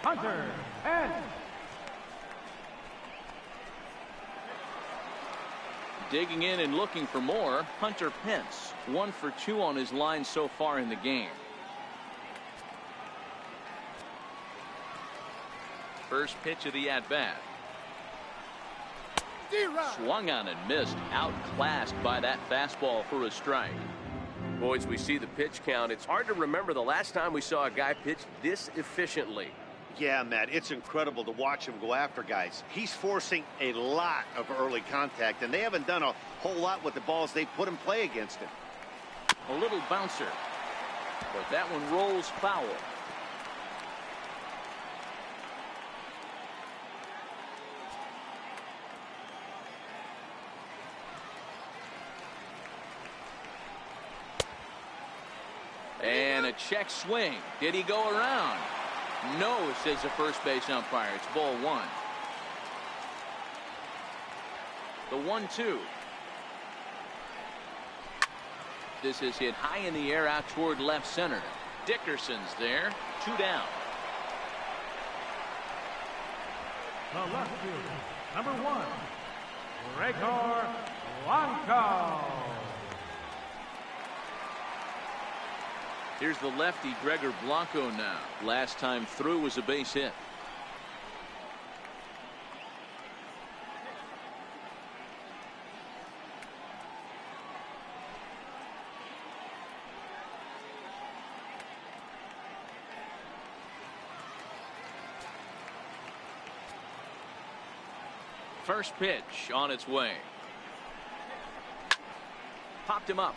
Hunter Pence. Digging in and looking for more, Hunter Pence. 1 for 2 on his line so far in the game. First pitch of the at-bat. Swung on and missed. Outclassed by that fastball for a strike. Boys, we see the pitch count. It's hard to remember the last time we saw a guy pitch this efficiently. Yeah, Matt, it's incredible to watch him go after guys. He's forcing a lot of early contact, and they haven't done a whole lot with the balls they put in play against him. A little bouncer, but that one rolls foul. check swing. Did he go around? No, says the first base umpire. It's ball one. The 1-2. This is hit high in the air out toward left center. Dickerson's there. 2 down. The left fielder, number 1, Gregor Blanco. Here's the lefty Gregor Blanco now. Last time through was a base hit. First pitch on its way. Popped him up.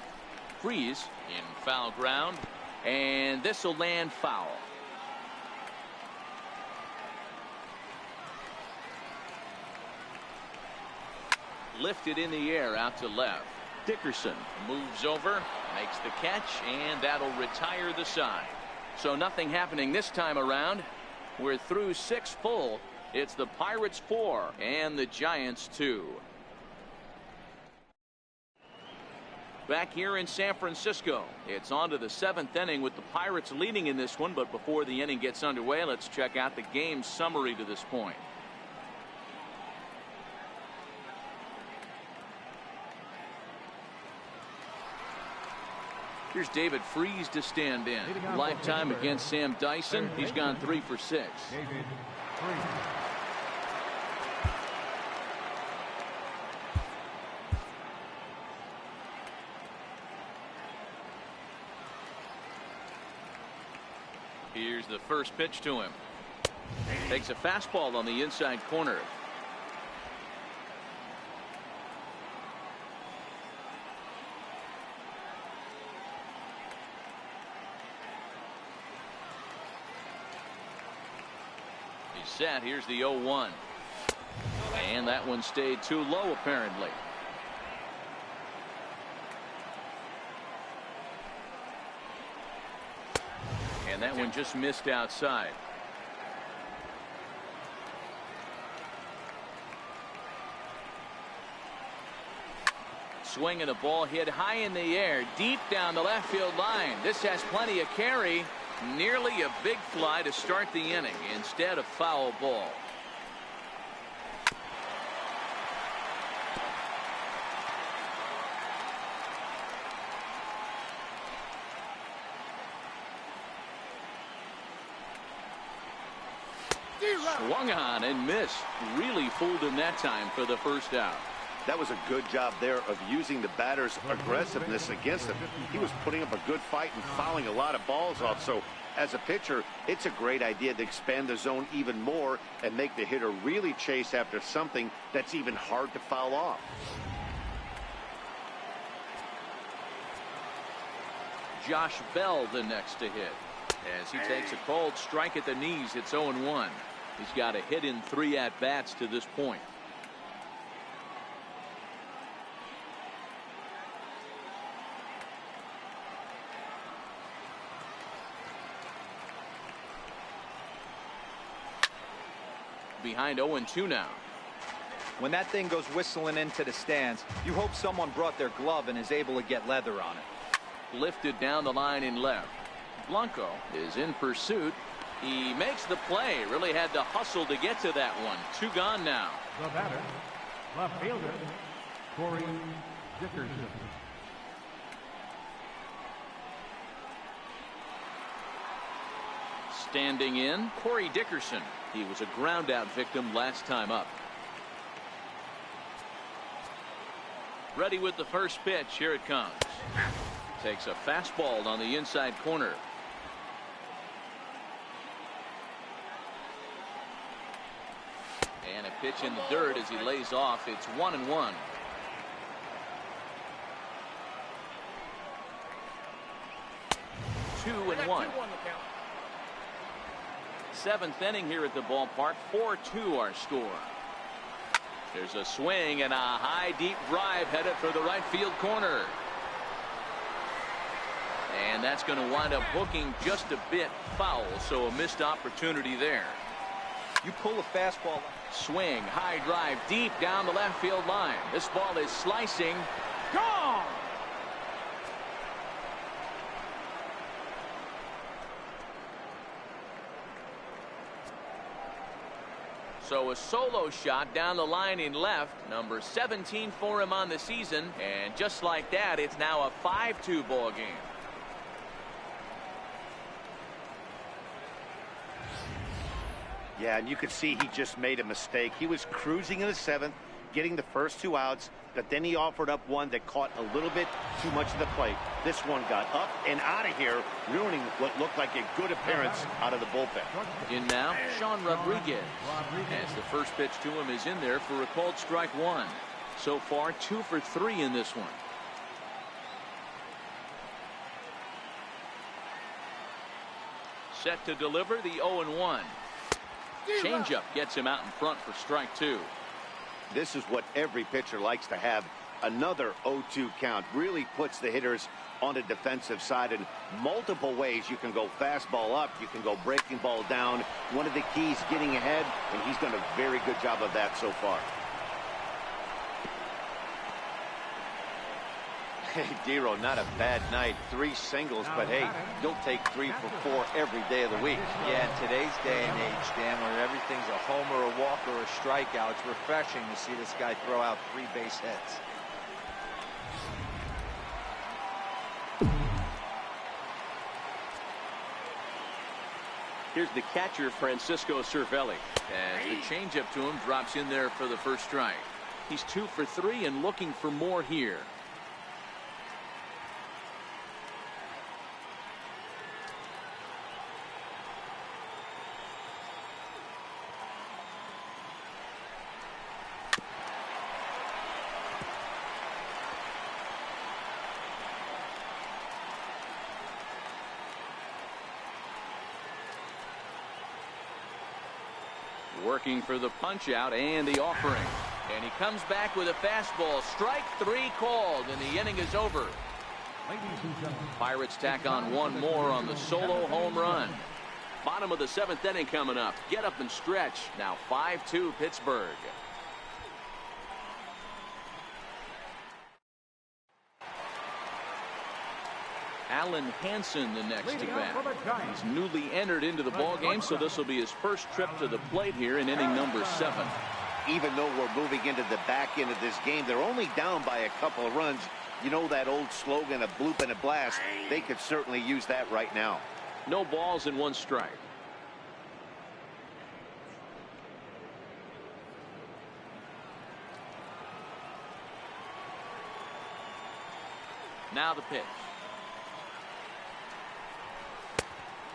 Freeze in foul ground. And this will land foul. Lifted in the air out to left. Dickerson moves over, makes the catch, and that'll retire the side. So nothing happening this time around. We're through 6 full. It's the Pirates 4 and the Giants 2. Back here in San Francisco, it's on to the 7th inning with the Pirates leading in this one. But before the inning gets underway, let's check out the game summary to this point. Here's David Freese to stand in. Lifetime against Sam Dyson. He's gone 3 for 6. David Freese. Here's the first pitch to him. Takes a fastball on the inside corner. He's set. Here's the 0-1. And that one stayed too low apparently. And that one just missed outside. Swing and a ball hit high in the air, deep down the left field line. This has plenty of carry. Nearly a big fly to start the inning. Instead, a foul ball. Swung on and missed. Really fooled him that time for the first out. That was a good job there of using the batter's aggressiveness against him. He was putting up a good fight and fouling a lot of balls off. So as a pitcher, it's a great idea to expand the zone even more and make the hitter really chase after something that's even hard to foul off. Josh Bell the next to hit. As he takes a cold strike at the knees, it's 0-1. He's got a hit in 3 at-bats to this point. Behind 0-2 now. When that thing goes whistling into the stands, you hope someone brought their glove and is able to get leather on it. Lifted down the line in left. Blanco is in pursuit. He makes the play. Really had to hustle to get to that one. 2 gone now. The batter, left fielder, Corey Dickerson. Standing in, Corey Dickerson. He was a ground out victim last time up. Ready with the first pitch. Here it comes. Takes a fastball on the inside corner. And a pitch in the dirt as he lays off. It's 1-1. Two and one. 7th inning here at the ballpark. 4-2 our score. There's a swing and a high deep drive headed for the right field corner. And that's going to wind up hooking just a bit foul, so a missed opportunity there. You pull a fastball. Swing, high drive, deep down the left field line. This ball is slicing. Gone! So a solo shot down the line in left, number 17 for him on the season, and just like that, it's now a 5-2 ball game. Yeah, and you could see he just made a mistake. He was cruising in the seventh, getting the first 2 outs, but then he offered up one that caught a little bit too much of the plate. This one got up and out of here, ruining what looked like a good appearance out of the bullpen. In now, Sean Rodriguez. As the first pitch to him is in there for a called strike 1. So far, 2 for 3 in this one. Set to deliver the 0-1. Changeup gets him out in front for strike 2. This is what every pitcher likes to have. Another 0-2 count really puts the hitters on the defensive side in multiple ways. You can go fastball up, you can go breaking ball down. One of the keys, getting ahead, and he's done a very good job of that so far. Hey, Dero, not a bad night. 3 singles, but hey, you'll take 3 for 4 every day of the week. Yeah, in today's day and age, Dan, where everything's a homer, a walk, or a strikeout, it's refreshing to see this guy throw out 3 base hits. Here's the catcher, Francisco Cervelli. As the changeup to him drops in there for the first strike. He's 2 for 3 and looking for more here. Working for the punch out and the offering. And he comes back with a fastball. Strike 3 called, and the inning is over. Pirates tack on 1 more on the solo home run. Bottom of the 7th inning coming up. Get up and stretch. Now 5-2 Pittsburgh. Alan Hansen the next to bat. He's newly entered into the ball game, so this will be his first trip to the plate here in inning number 7. Even though we're moving into the back end of this game, they're only down by a couple of runs. You know that old slogan, a bloop and a blast. They could certainly use that right now. No balls and 1 strike. Now the pitch.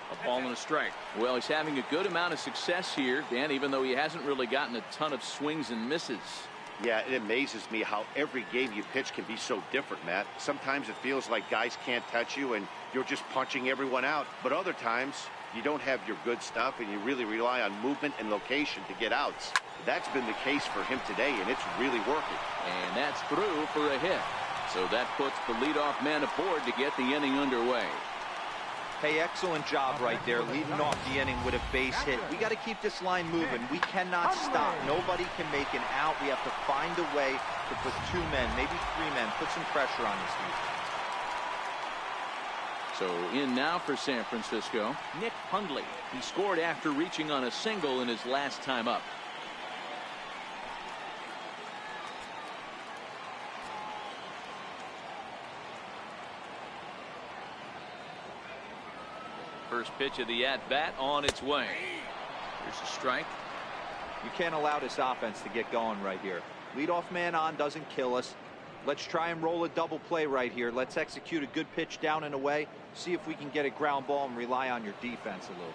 A ball and a strike. Well, he's having a good amount of success here, Dan, even though he hasn't really gotten a ton of swings and misses. Yeah, it amazes me how every game you pitch can be so different, Matt. Sometimes it feels like guys can't touch you and you're just punching everyone out. But other times, you don't have your good stuff and you really rely on movement and location to get outs. That's been the case for him today, and it's really working. And that's through for a hit. So that puts the leadoff man aboard to get the inning underway. Hey, excellent job right there, leading off the inning with a base hit. We got to keep this line moving. We cannot stop. Nobody can make an out. We have to find a way to put 2 men, maybe 3 men, put some pressure on this defense. So in now for San Francisco, Nick Hundley. He scored after reaching on a single in his last time up. First pitch of the at-bat on its way. Here's a strike. You can't allow this offense to get going right here. Leadoff man on doesn't kill us. Let's try and roll a double play right here. Let's execute a good pitch down and away. See if we can get a ground ball and rely on your defense a little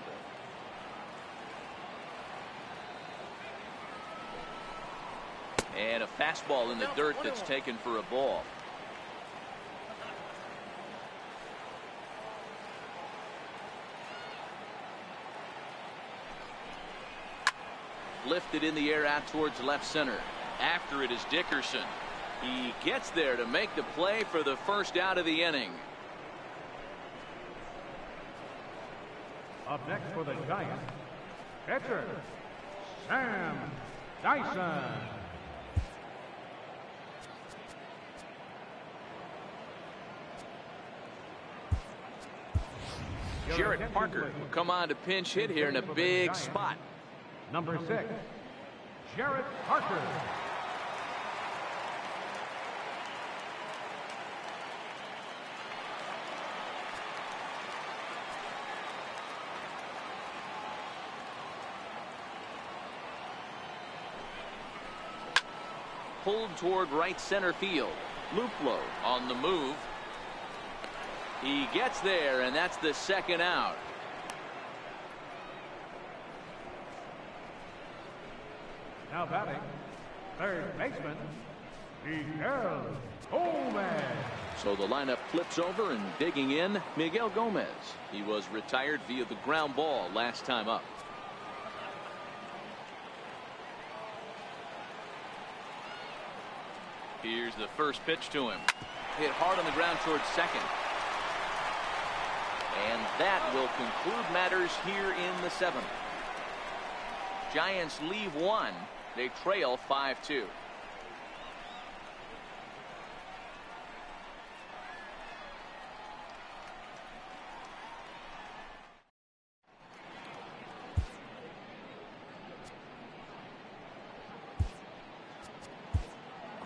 bit. And a fastball in the dirt that's taken for a ball. Lifted in the air out towards left center. After it is Dickerson. He gets there to make the play for the first out of the inning. Up next for the Giants, pitcher, Sam Dyson. Jarrett Parker will come on to pinch hit here in a big spot. Number 6, Jarrett Parker. Pulled toward right center field. Luplow on the move. He gets there, and that's the second out. Now batting, third baseman, Miguel Gomez. So the lineup flips over, and digging in, Miguel Gomez. He was retired via the ground ball last time up. Here's the first pitch to him. Hit hard on the ground towards second. And that will conclude matters here in the seventh. Giants leave one. They trail 5-2.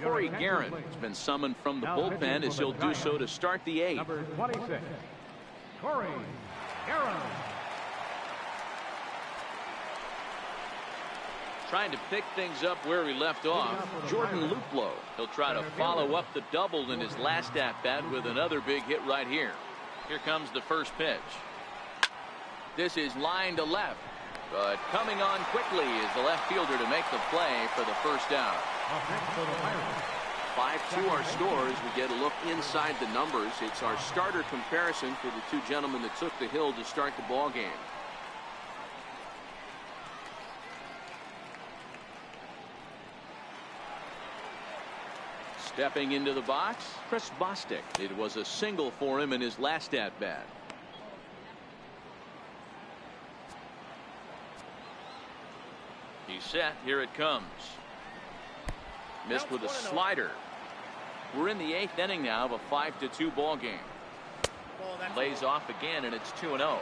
Corey Guerin has been summoned from the bullpen as he'll do so to start the eighth. Number 26, Corey Guerin. Trying to pick things up where he left off, Jordan Luplow. He'll try to follow up the double in his last at-bat with another big hit right here. Here comes the first pitch. This is line to left, but coming on quickly is the left fielder to make the play for the first out. 5-2 our score as we get a look inside the numbers. It's our starter comparison for the two gentlemen that took the hill to start the ball game. Stepping into the box, Chris Bostic. It was a single for him in his last at-bat. He's set. Here it comes. Missed with a slider. We're in the eighth inning now of a 5-2 ball game. Lays off again, and it's 2-0.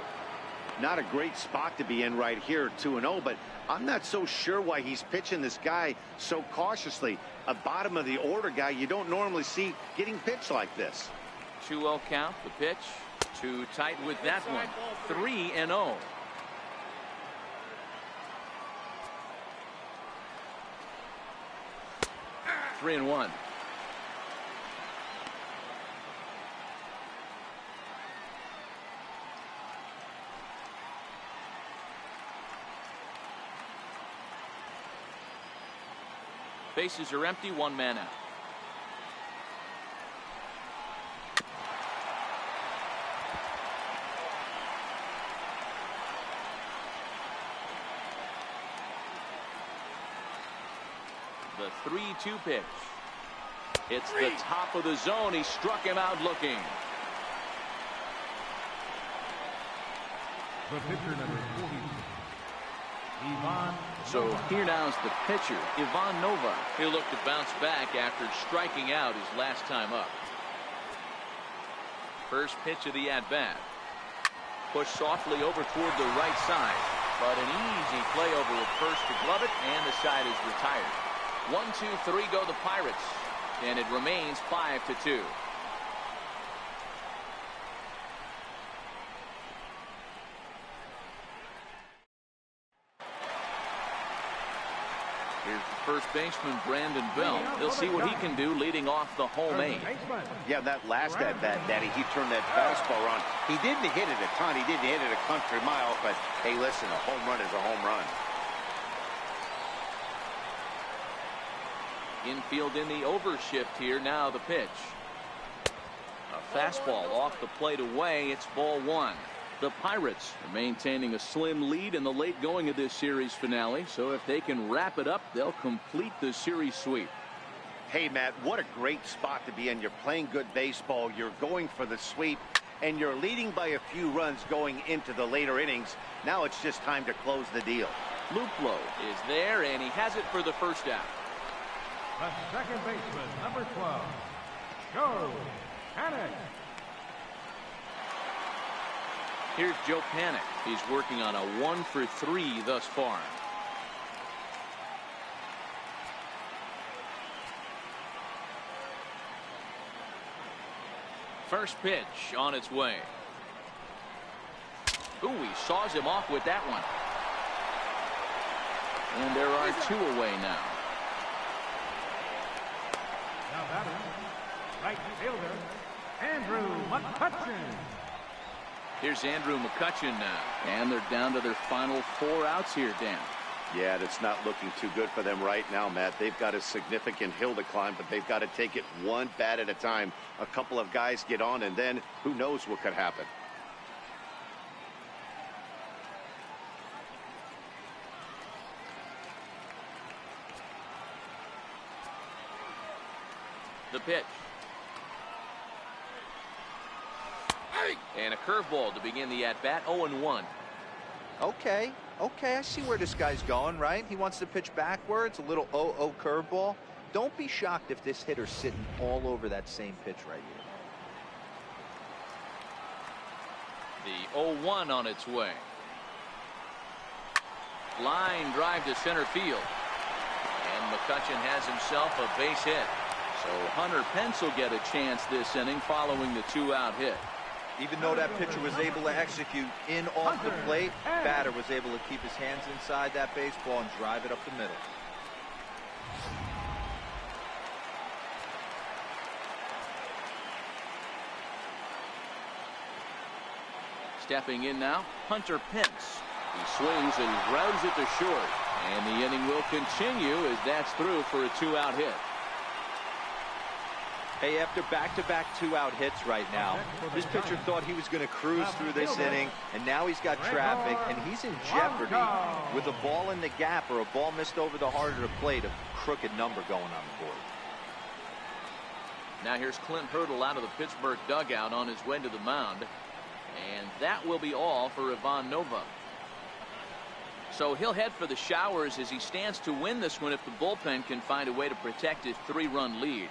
Not a great spot to be in right here, 2-0, but I'm not so sure why he's pitching this guy so cautiously. A bottom of the order guy you don't normally see getting pitched like this. 2-0 count. The pitch too tight with that one. 3-0. Three and one. Bases are empty, one man out. The 3-2 pitch. It's the top of the zone. He struck him out looking. The pitcher, number 40, Ivan. So here now's the pitcher, Ivan Nova. He'll look to bounce back after striking out his last time up. First pitch of the at-bat. Pushed softly over toward the right side, but an easy play over at first to glove it, and the side is retired. 1-2-3 go the Pirates, and it remains 5-2. Here's the first baseman, Brandon Bell. He'll see what he can do leading off the home eighth. Yeah, that last at bat, Daddy, he turned that fastball around. He didn't hit it a ton. He didn't hit it a country mile, but hey, listen, a home run is a home run. Infield in the overshift here. Now the pitch. A fastball off the plate away. It's ball one. The Pirates are maintaining a slim lead in the late going of this series finale. So if they can wrap it up, they'll complete the series sweep. Hey, Matt, what a great spot to be in. You're playing good baseball. You're going for the sweep. and you're leading by a few runs going into the later innings. Now it's just time to close the deal. Luplow is there, and he has it for the first out. The second baseman, number 12, Joe Panic. Here's Joe Panic. He's working on a 1-for-3 thus far. First pitch on its way. Ooh, he saws him off with that one. And there are 2 away now. Now batting, right fielder, Andrew McCutchen. Here's Andrew McCutchen now. And they're down to their final 4 outs here, Dan. Yeah, it's not looking too good for them right now, Matt. They've got a significant hill to climb, but they've got to take it one bat at a time. A couple of guys get on, and then who knows what could happen. The pitch. And a curveball to begin the at-bat, 0-1. Okay, I see where this guy's going, right? He wants to pitch backwards, a little 0-0 curveball. Don't be shocked if this hitter's sitting all over that same pitch right here. The 0-1 on its way. Line drive to center field. And McCutchen has himself a base hit. So Hunter Pence will get a chance this inning following the 2-out hit. Even though that pitcher was able to execute in off the plate, batter was able to keep his hands inside that baseball and drive it up the middle. Stepping in now, Hunter Pence. He swings and grounds it to short. And the inning will continue as that's through for a 2-out hit. Hey, after back-to-back 2-out hits right now, this pitcher thought he was going to cruise through this inning, and now he's got traffic, and he's in jeopardy with a ball in the gap or a ball missed over the heart of the plate, a crooked number going on the board. Now here's Clint Hurdle out of the Pittsburgh dugout on his way to the mound, and that will be all for Ivan Nova. So he'll head for the showers as he stands to win this one if the bullpen can find a way to protect his 3-run lead.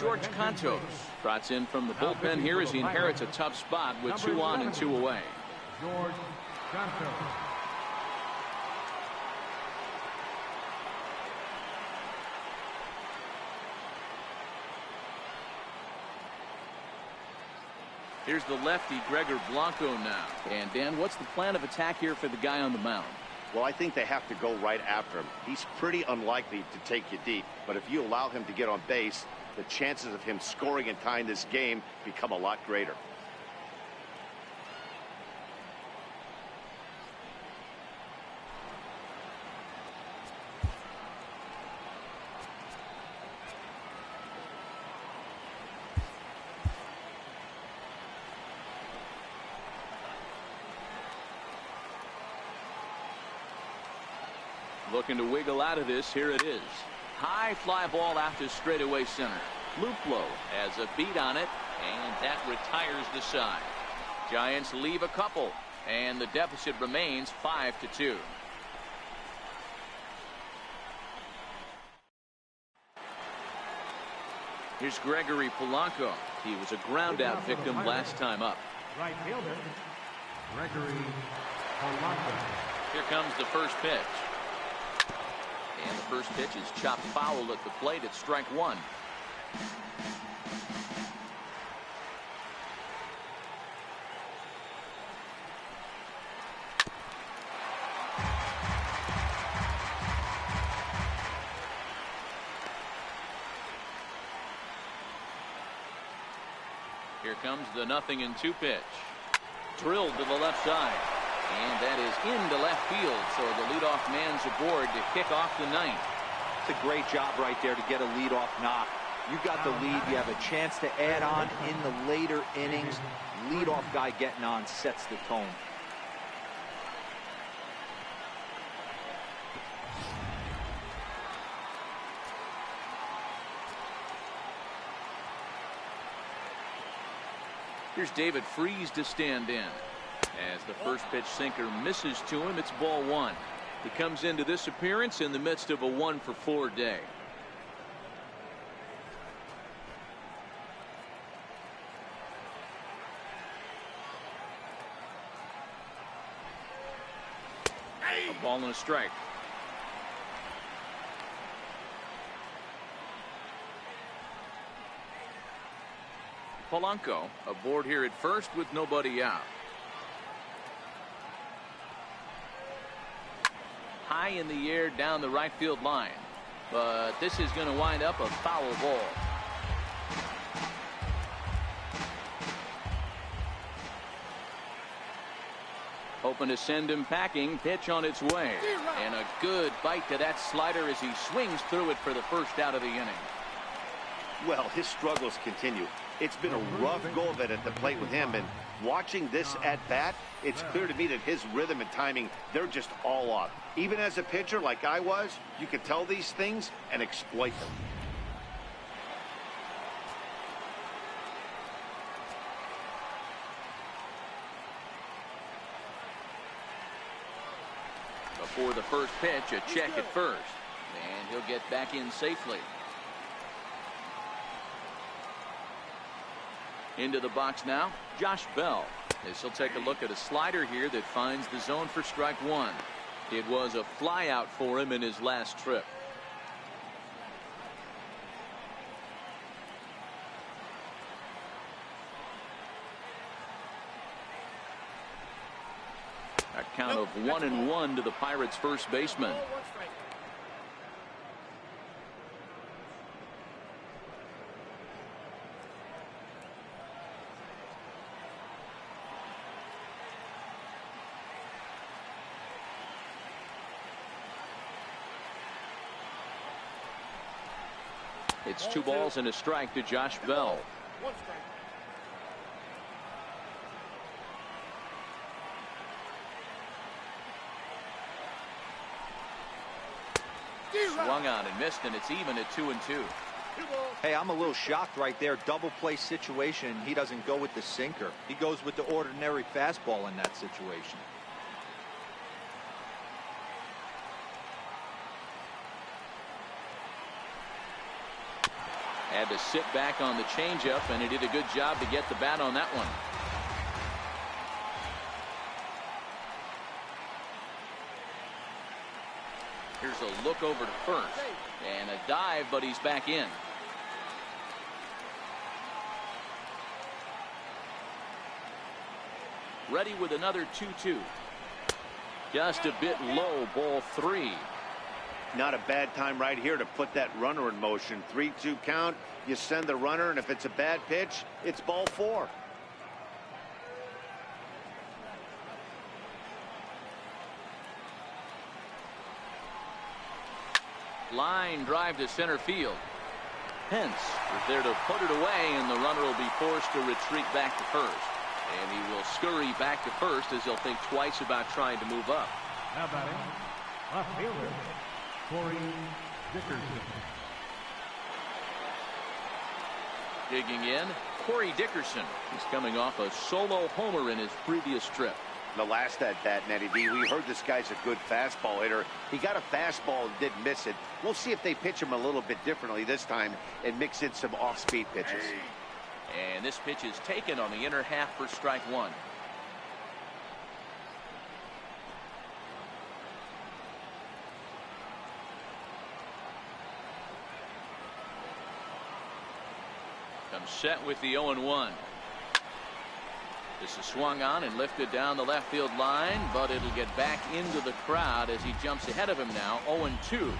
George Cantos trots in from the bullpen here as he inherits a tough spot with 2 on and 2 away. George Cantos. Here's the lefty Gregor Blanco now. And Dan, what's the plan of attack here for the guy on the mound? Well, I think they have to go right after him. He's pretty unlikely to take you deep, but if you allow him to get on base, the chances of him scoring and tying this game become a lot greater. Looking to wiggle out of this. Here it is. High fly ball out to straightaway center. Luplow has a beat on it, and that retires the side. Giants leave a couple, and the deficit remains 5-2. Here's Gregory Polanco. He was a ground-out victim last time up. Right fielder, Gregory Polanco. Here comes the first pitch. And the first pitch is chopped foul at the plate at strike 1. Here comes the 0-2 pitch. Drilled to the left side. And that is into left field, so the leadoff man's aboard to kick off the 9th. It's a great job right there to get a leadoff knock. You got the lead. You have a chance to add on in the later innings. Leadoff guy getting on sets the tone. Here's David Freese to stand in. As the first pitch sinker misses to him, it's ball one. He comes into this appearance in the midst of a 1-for-4 day. A ball and a strike. Polanco aboard here at first with nobody out. High in the air down the right field line, but this is going to wind up a foul ball. Hoping to send him packing. Pitch on its way, and a good bite to that slider as he swings through it for the first out of the inning. Well, his struggles continue. It's been a rough go of it at the plate with him, and watching this at bat, it's clear to me that his rhythm and timing, they're just all off. Even as a pitcher like I was, you can tell these things and exploit them. Before the first pitch, a check at first, and he'll get back in safely. Into the box now, Josh Bell. As he'll take a look at a slider here that finds the zone for strike one. It was a fly out for him in his last trip. A count of 1-1 to the Pirates' first baseman. It's 2 balls and a strike to Josh Bell. Swung on and missed, and it's even at 2-2. Hey, I'm a little shocked right there. Double play situation. He doesn't go with the sinker. He goes with the ordinary fastball in that situation. Had to sit back on the changeup, and he did a good job to get the bat on that one. Here's a look over to first, and a dive, but he's back in. Ready with another 2-2. Just a bit low, ball 3. Not a bad time right here to put that runner in motion. 3-2 count. You send the runner, and if it's a bad pitch, it's ball 4. Line drive to center field. Pence is there to put it away, and the runner will be forced to retreat back to first. And he will scurry back to first as he'll think twice about trying to move up. Now batting, left fielder, Corey Dickerson. Digging in, Corey Dickerson. He's coming off a solo homer in his previous trip. The last at bat, Nettie D, we heard this guy's a good fastball hitter. He got a fastball and didn't miss it. We'll see if they pitch him a little bit differently this time and mix in some off-speed pitches. And this pitch is taken on the inner half for strike one. Comes set with the 0-1. This is swung on and lifted down the left field line, but it'll get back into the crowd as he jumps ahead of him now. 0-2.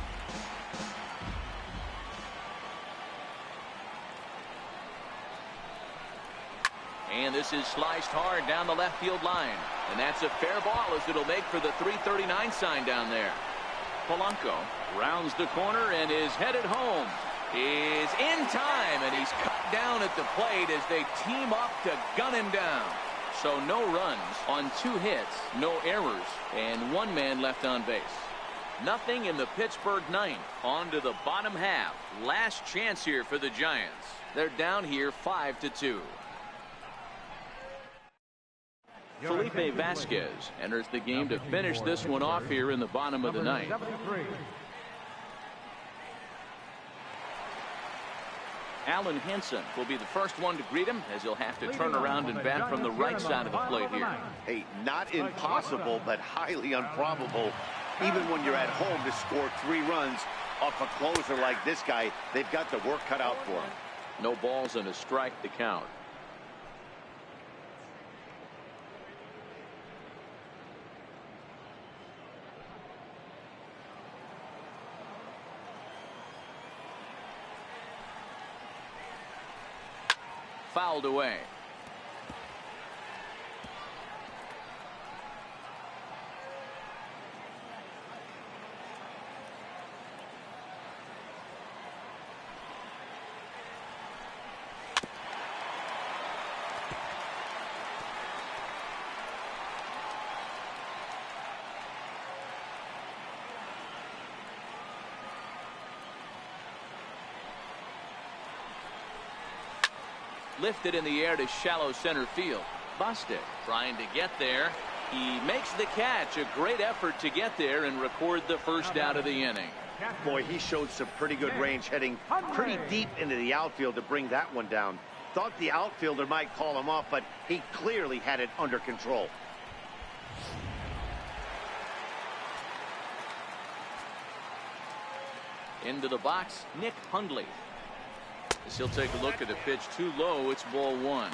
And this is sliced hard down the left field line, and that's a fair ball as it'll make for the 339 sign down there. Polanco rounds the corner and is headed home. Is in time, and he's cut down at the plate as they team up to gun him down. So no runs on 2 hits, no errors, and 1 man left on base. Nothing in the Pittsburgh ninth. On to the bottom half. Last chance here for the Giants. They're down here 5-2. Felipe Vasquez enters the game to finish this one off here in the bottom of the ninth. Alan Henson will be the first one to greet him, as he'll have to turn around and bat from the right side of the plate here. Hey, not impossible, but highly improbable. Even when you're at home to score 3 runs off a closer like this guy, they've got the work cut out for him. No balls and a strike to count. Fouled away. Lifted in the air to shallow center field. Busted trying to get there. He makes the catch. A great effort to get there and record the first out of the inning. Boy, he showed some pretty good range, heading pretty deep into the outfield to bring that one down. Thought the outfielder might call him off, but he clearly had it under control. Into the box, Nick Hundley. As he'll take a look at a pitch too low, it's ball 1.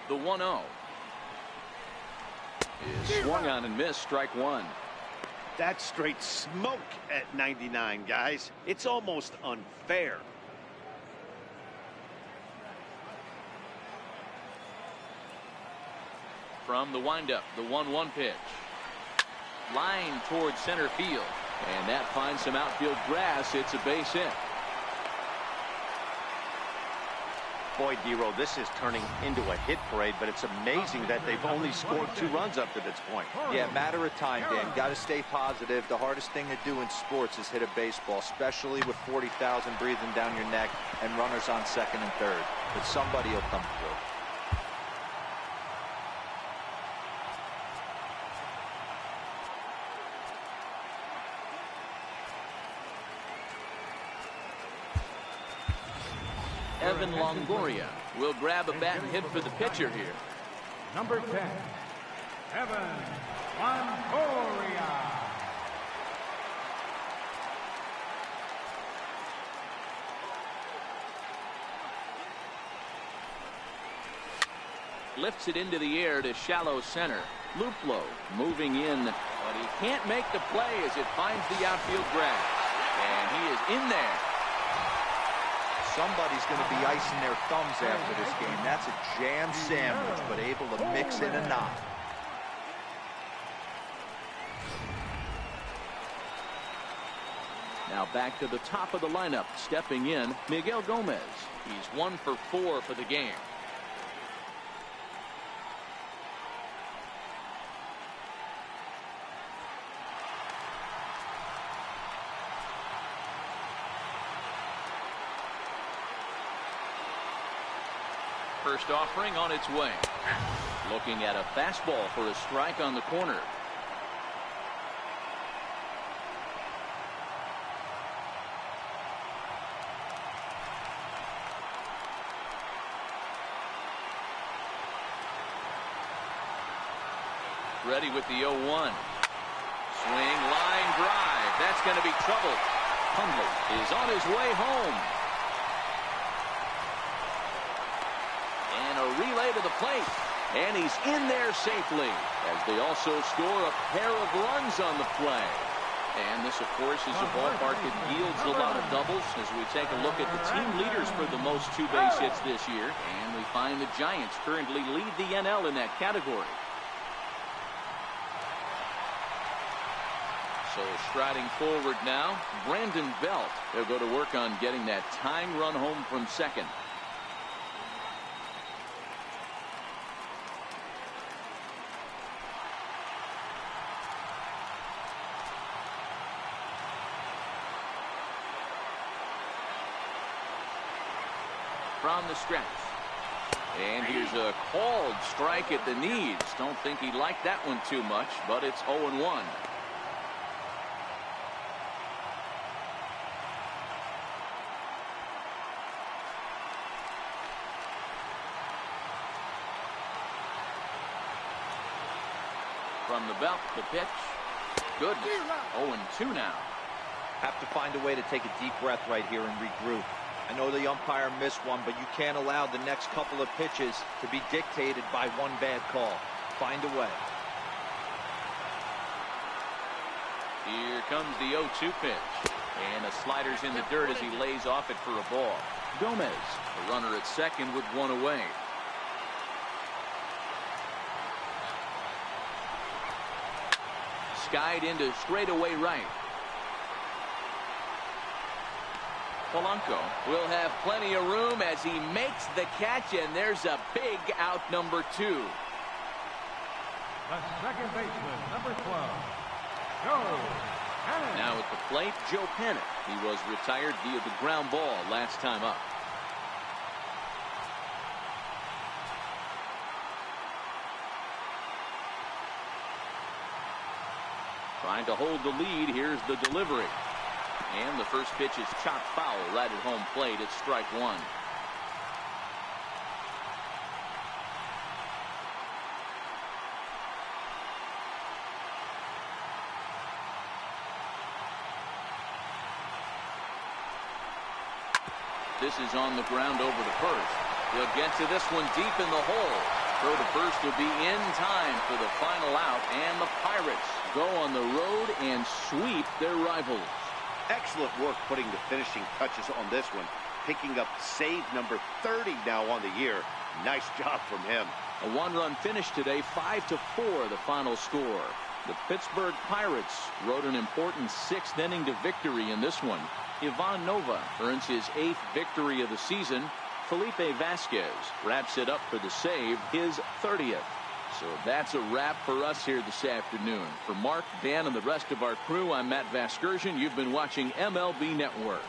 The 1-0 is swung on and missed, strike 1. That's straight smoke at 99, guys. It's almost unfair. From the windup, the 1-1 pitch. Line towards center field. And that finds some outfield grass. It's a base hit. Boy, Dero, this is turning into a hit parade, but it's amazing that they've only scored 2 runs up to this point. Yeah, matter of time, Dan. Got to stay positive. The hardest thing to do in sports is hit a baseball, especially with 40,000 breathing down your neck and runners on second and third. But somebody will come through. Evan Longoria will grab a bat and hit for the pitcher here. Number 10, Evan Longoria. Lifts it into the air to shallow center. Luplo moving in, but he can't make the play as it finds the outfield grass. And he is in there. Somebody's going to be icing their thumbs after this game. That's a jam sandwich, but able to mix in a knot. Now back to the top of the lineup, stepping in, Miguel Gomez. He's 1 for 4 for the game. First offering on its way. Looking at a fastball for a strike on the corner. Ready with the 0-1. Swing, line drive. That's going to be trouble. Hundley is on his way home. And a relay to the plate. And he's in there safely, as they also score a pair of runs on the play. And this, of course, is a ballpark that yields a lot of doubles as we take a look at the team leaders for the most 2-base hits this year. And we find the Giants currently lead the NL in that category. So striding forward now, Brandon Belt. They'll go to work on getting that tying run home from second. from the stretch. And here's a called strike at the knees. Don't think he liked that one too much, but it's 0-1. From the belt, the pitch. Good. 0-2 now. Have to find a way to take a deep breath right here and regroup. I know the umpire missed one, but you can't allow the next couple of pitches to be dictated by one bad call. Find a way. Here comes the 0-2 pitch. And a slider's in the dirt as he lays off it for a ball. Gomez, the runner at second with one away. Skied into straightaway right. Polanco will have plenty of room as he makes the catch, and there's a big out, number 2. The second baseman, number 12, Joe Pennant. Now at the plate, Joe Pennant. He was retired via the ground ball last time up. Trying to hold the lead. Here's the delivery. And the first pitch is chopped foul right at home plate. It's strike 1. This is on the ground over to first. He'll get to this one deep in the hole. Throw to first will be in time for the final out, and the Pirates go on the road and sweep their rivals. Excellent work putting the finishing touches on this one, picking up save number 30 now on the year. Nice job from him. A one-run finish today, 5-4 the final score. The Pittsburgh Pirates rode an important 6th inning to victory in this one. Ivan Nova earns his 8th victory of the season. Felipe Vasquez wraps it up for the save, his 30th. So that's a wrap for us here this afternoon. For Mark, Dan, and the rest of our crew, I'm Matt Vasgersian. You've been watching MLB Network.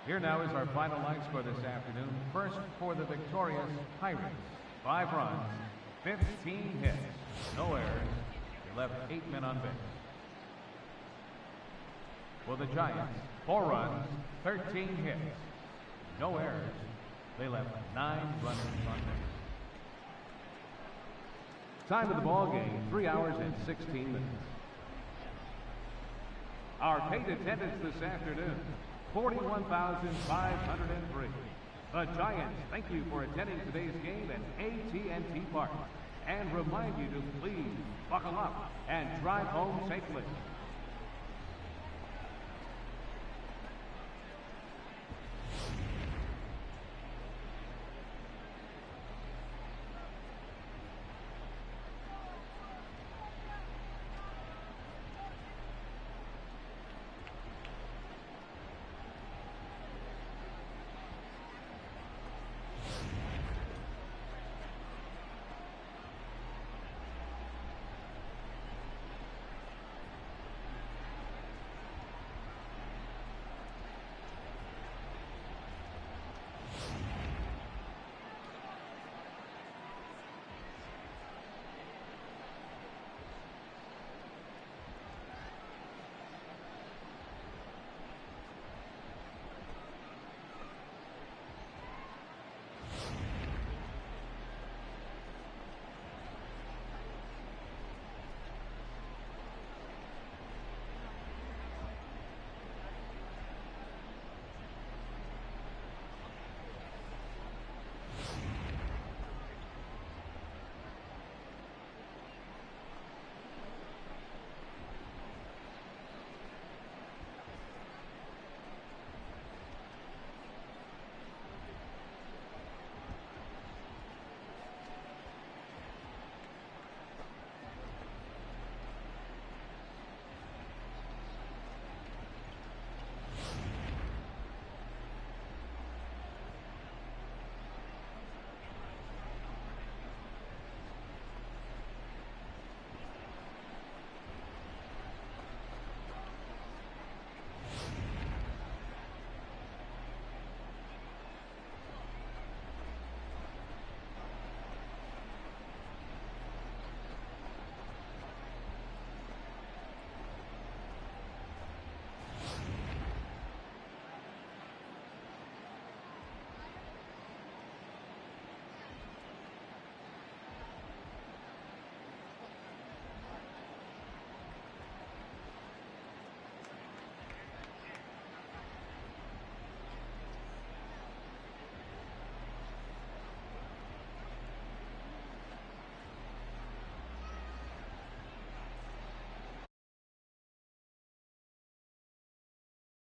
Here now is our final line score this afternoon. First for the victorious Pirates. 5 runs, 15 hits, no errors. They left 8 men on base. For the Giants, 4 runs, 13 hits, no errors. They left 9 runners on base. Time of the ball game, 3 hours and 16 minutes. Our paid attendance this afternoon, 41,503. The Giants thank you for attending today's game at AT&T Park and remind you to please buckle up and drive home safely.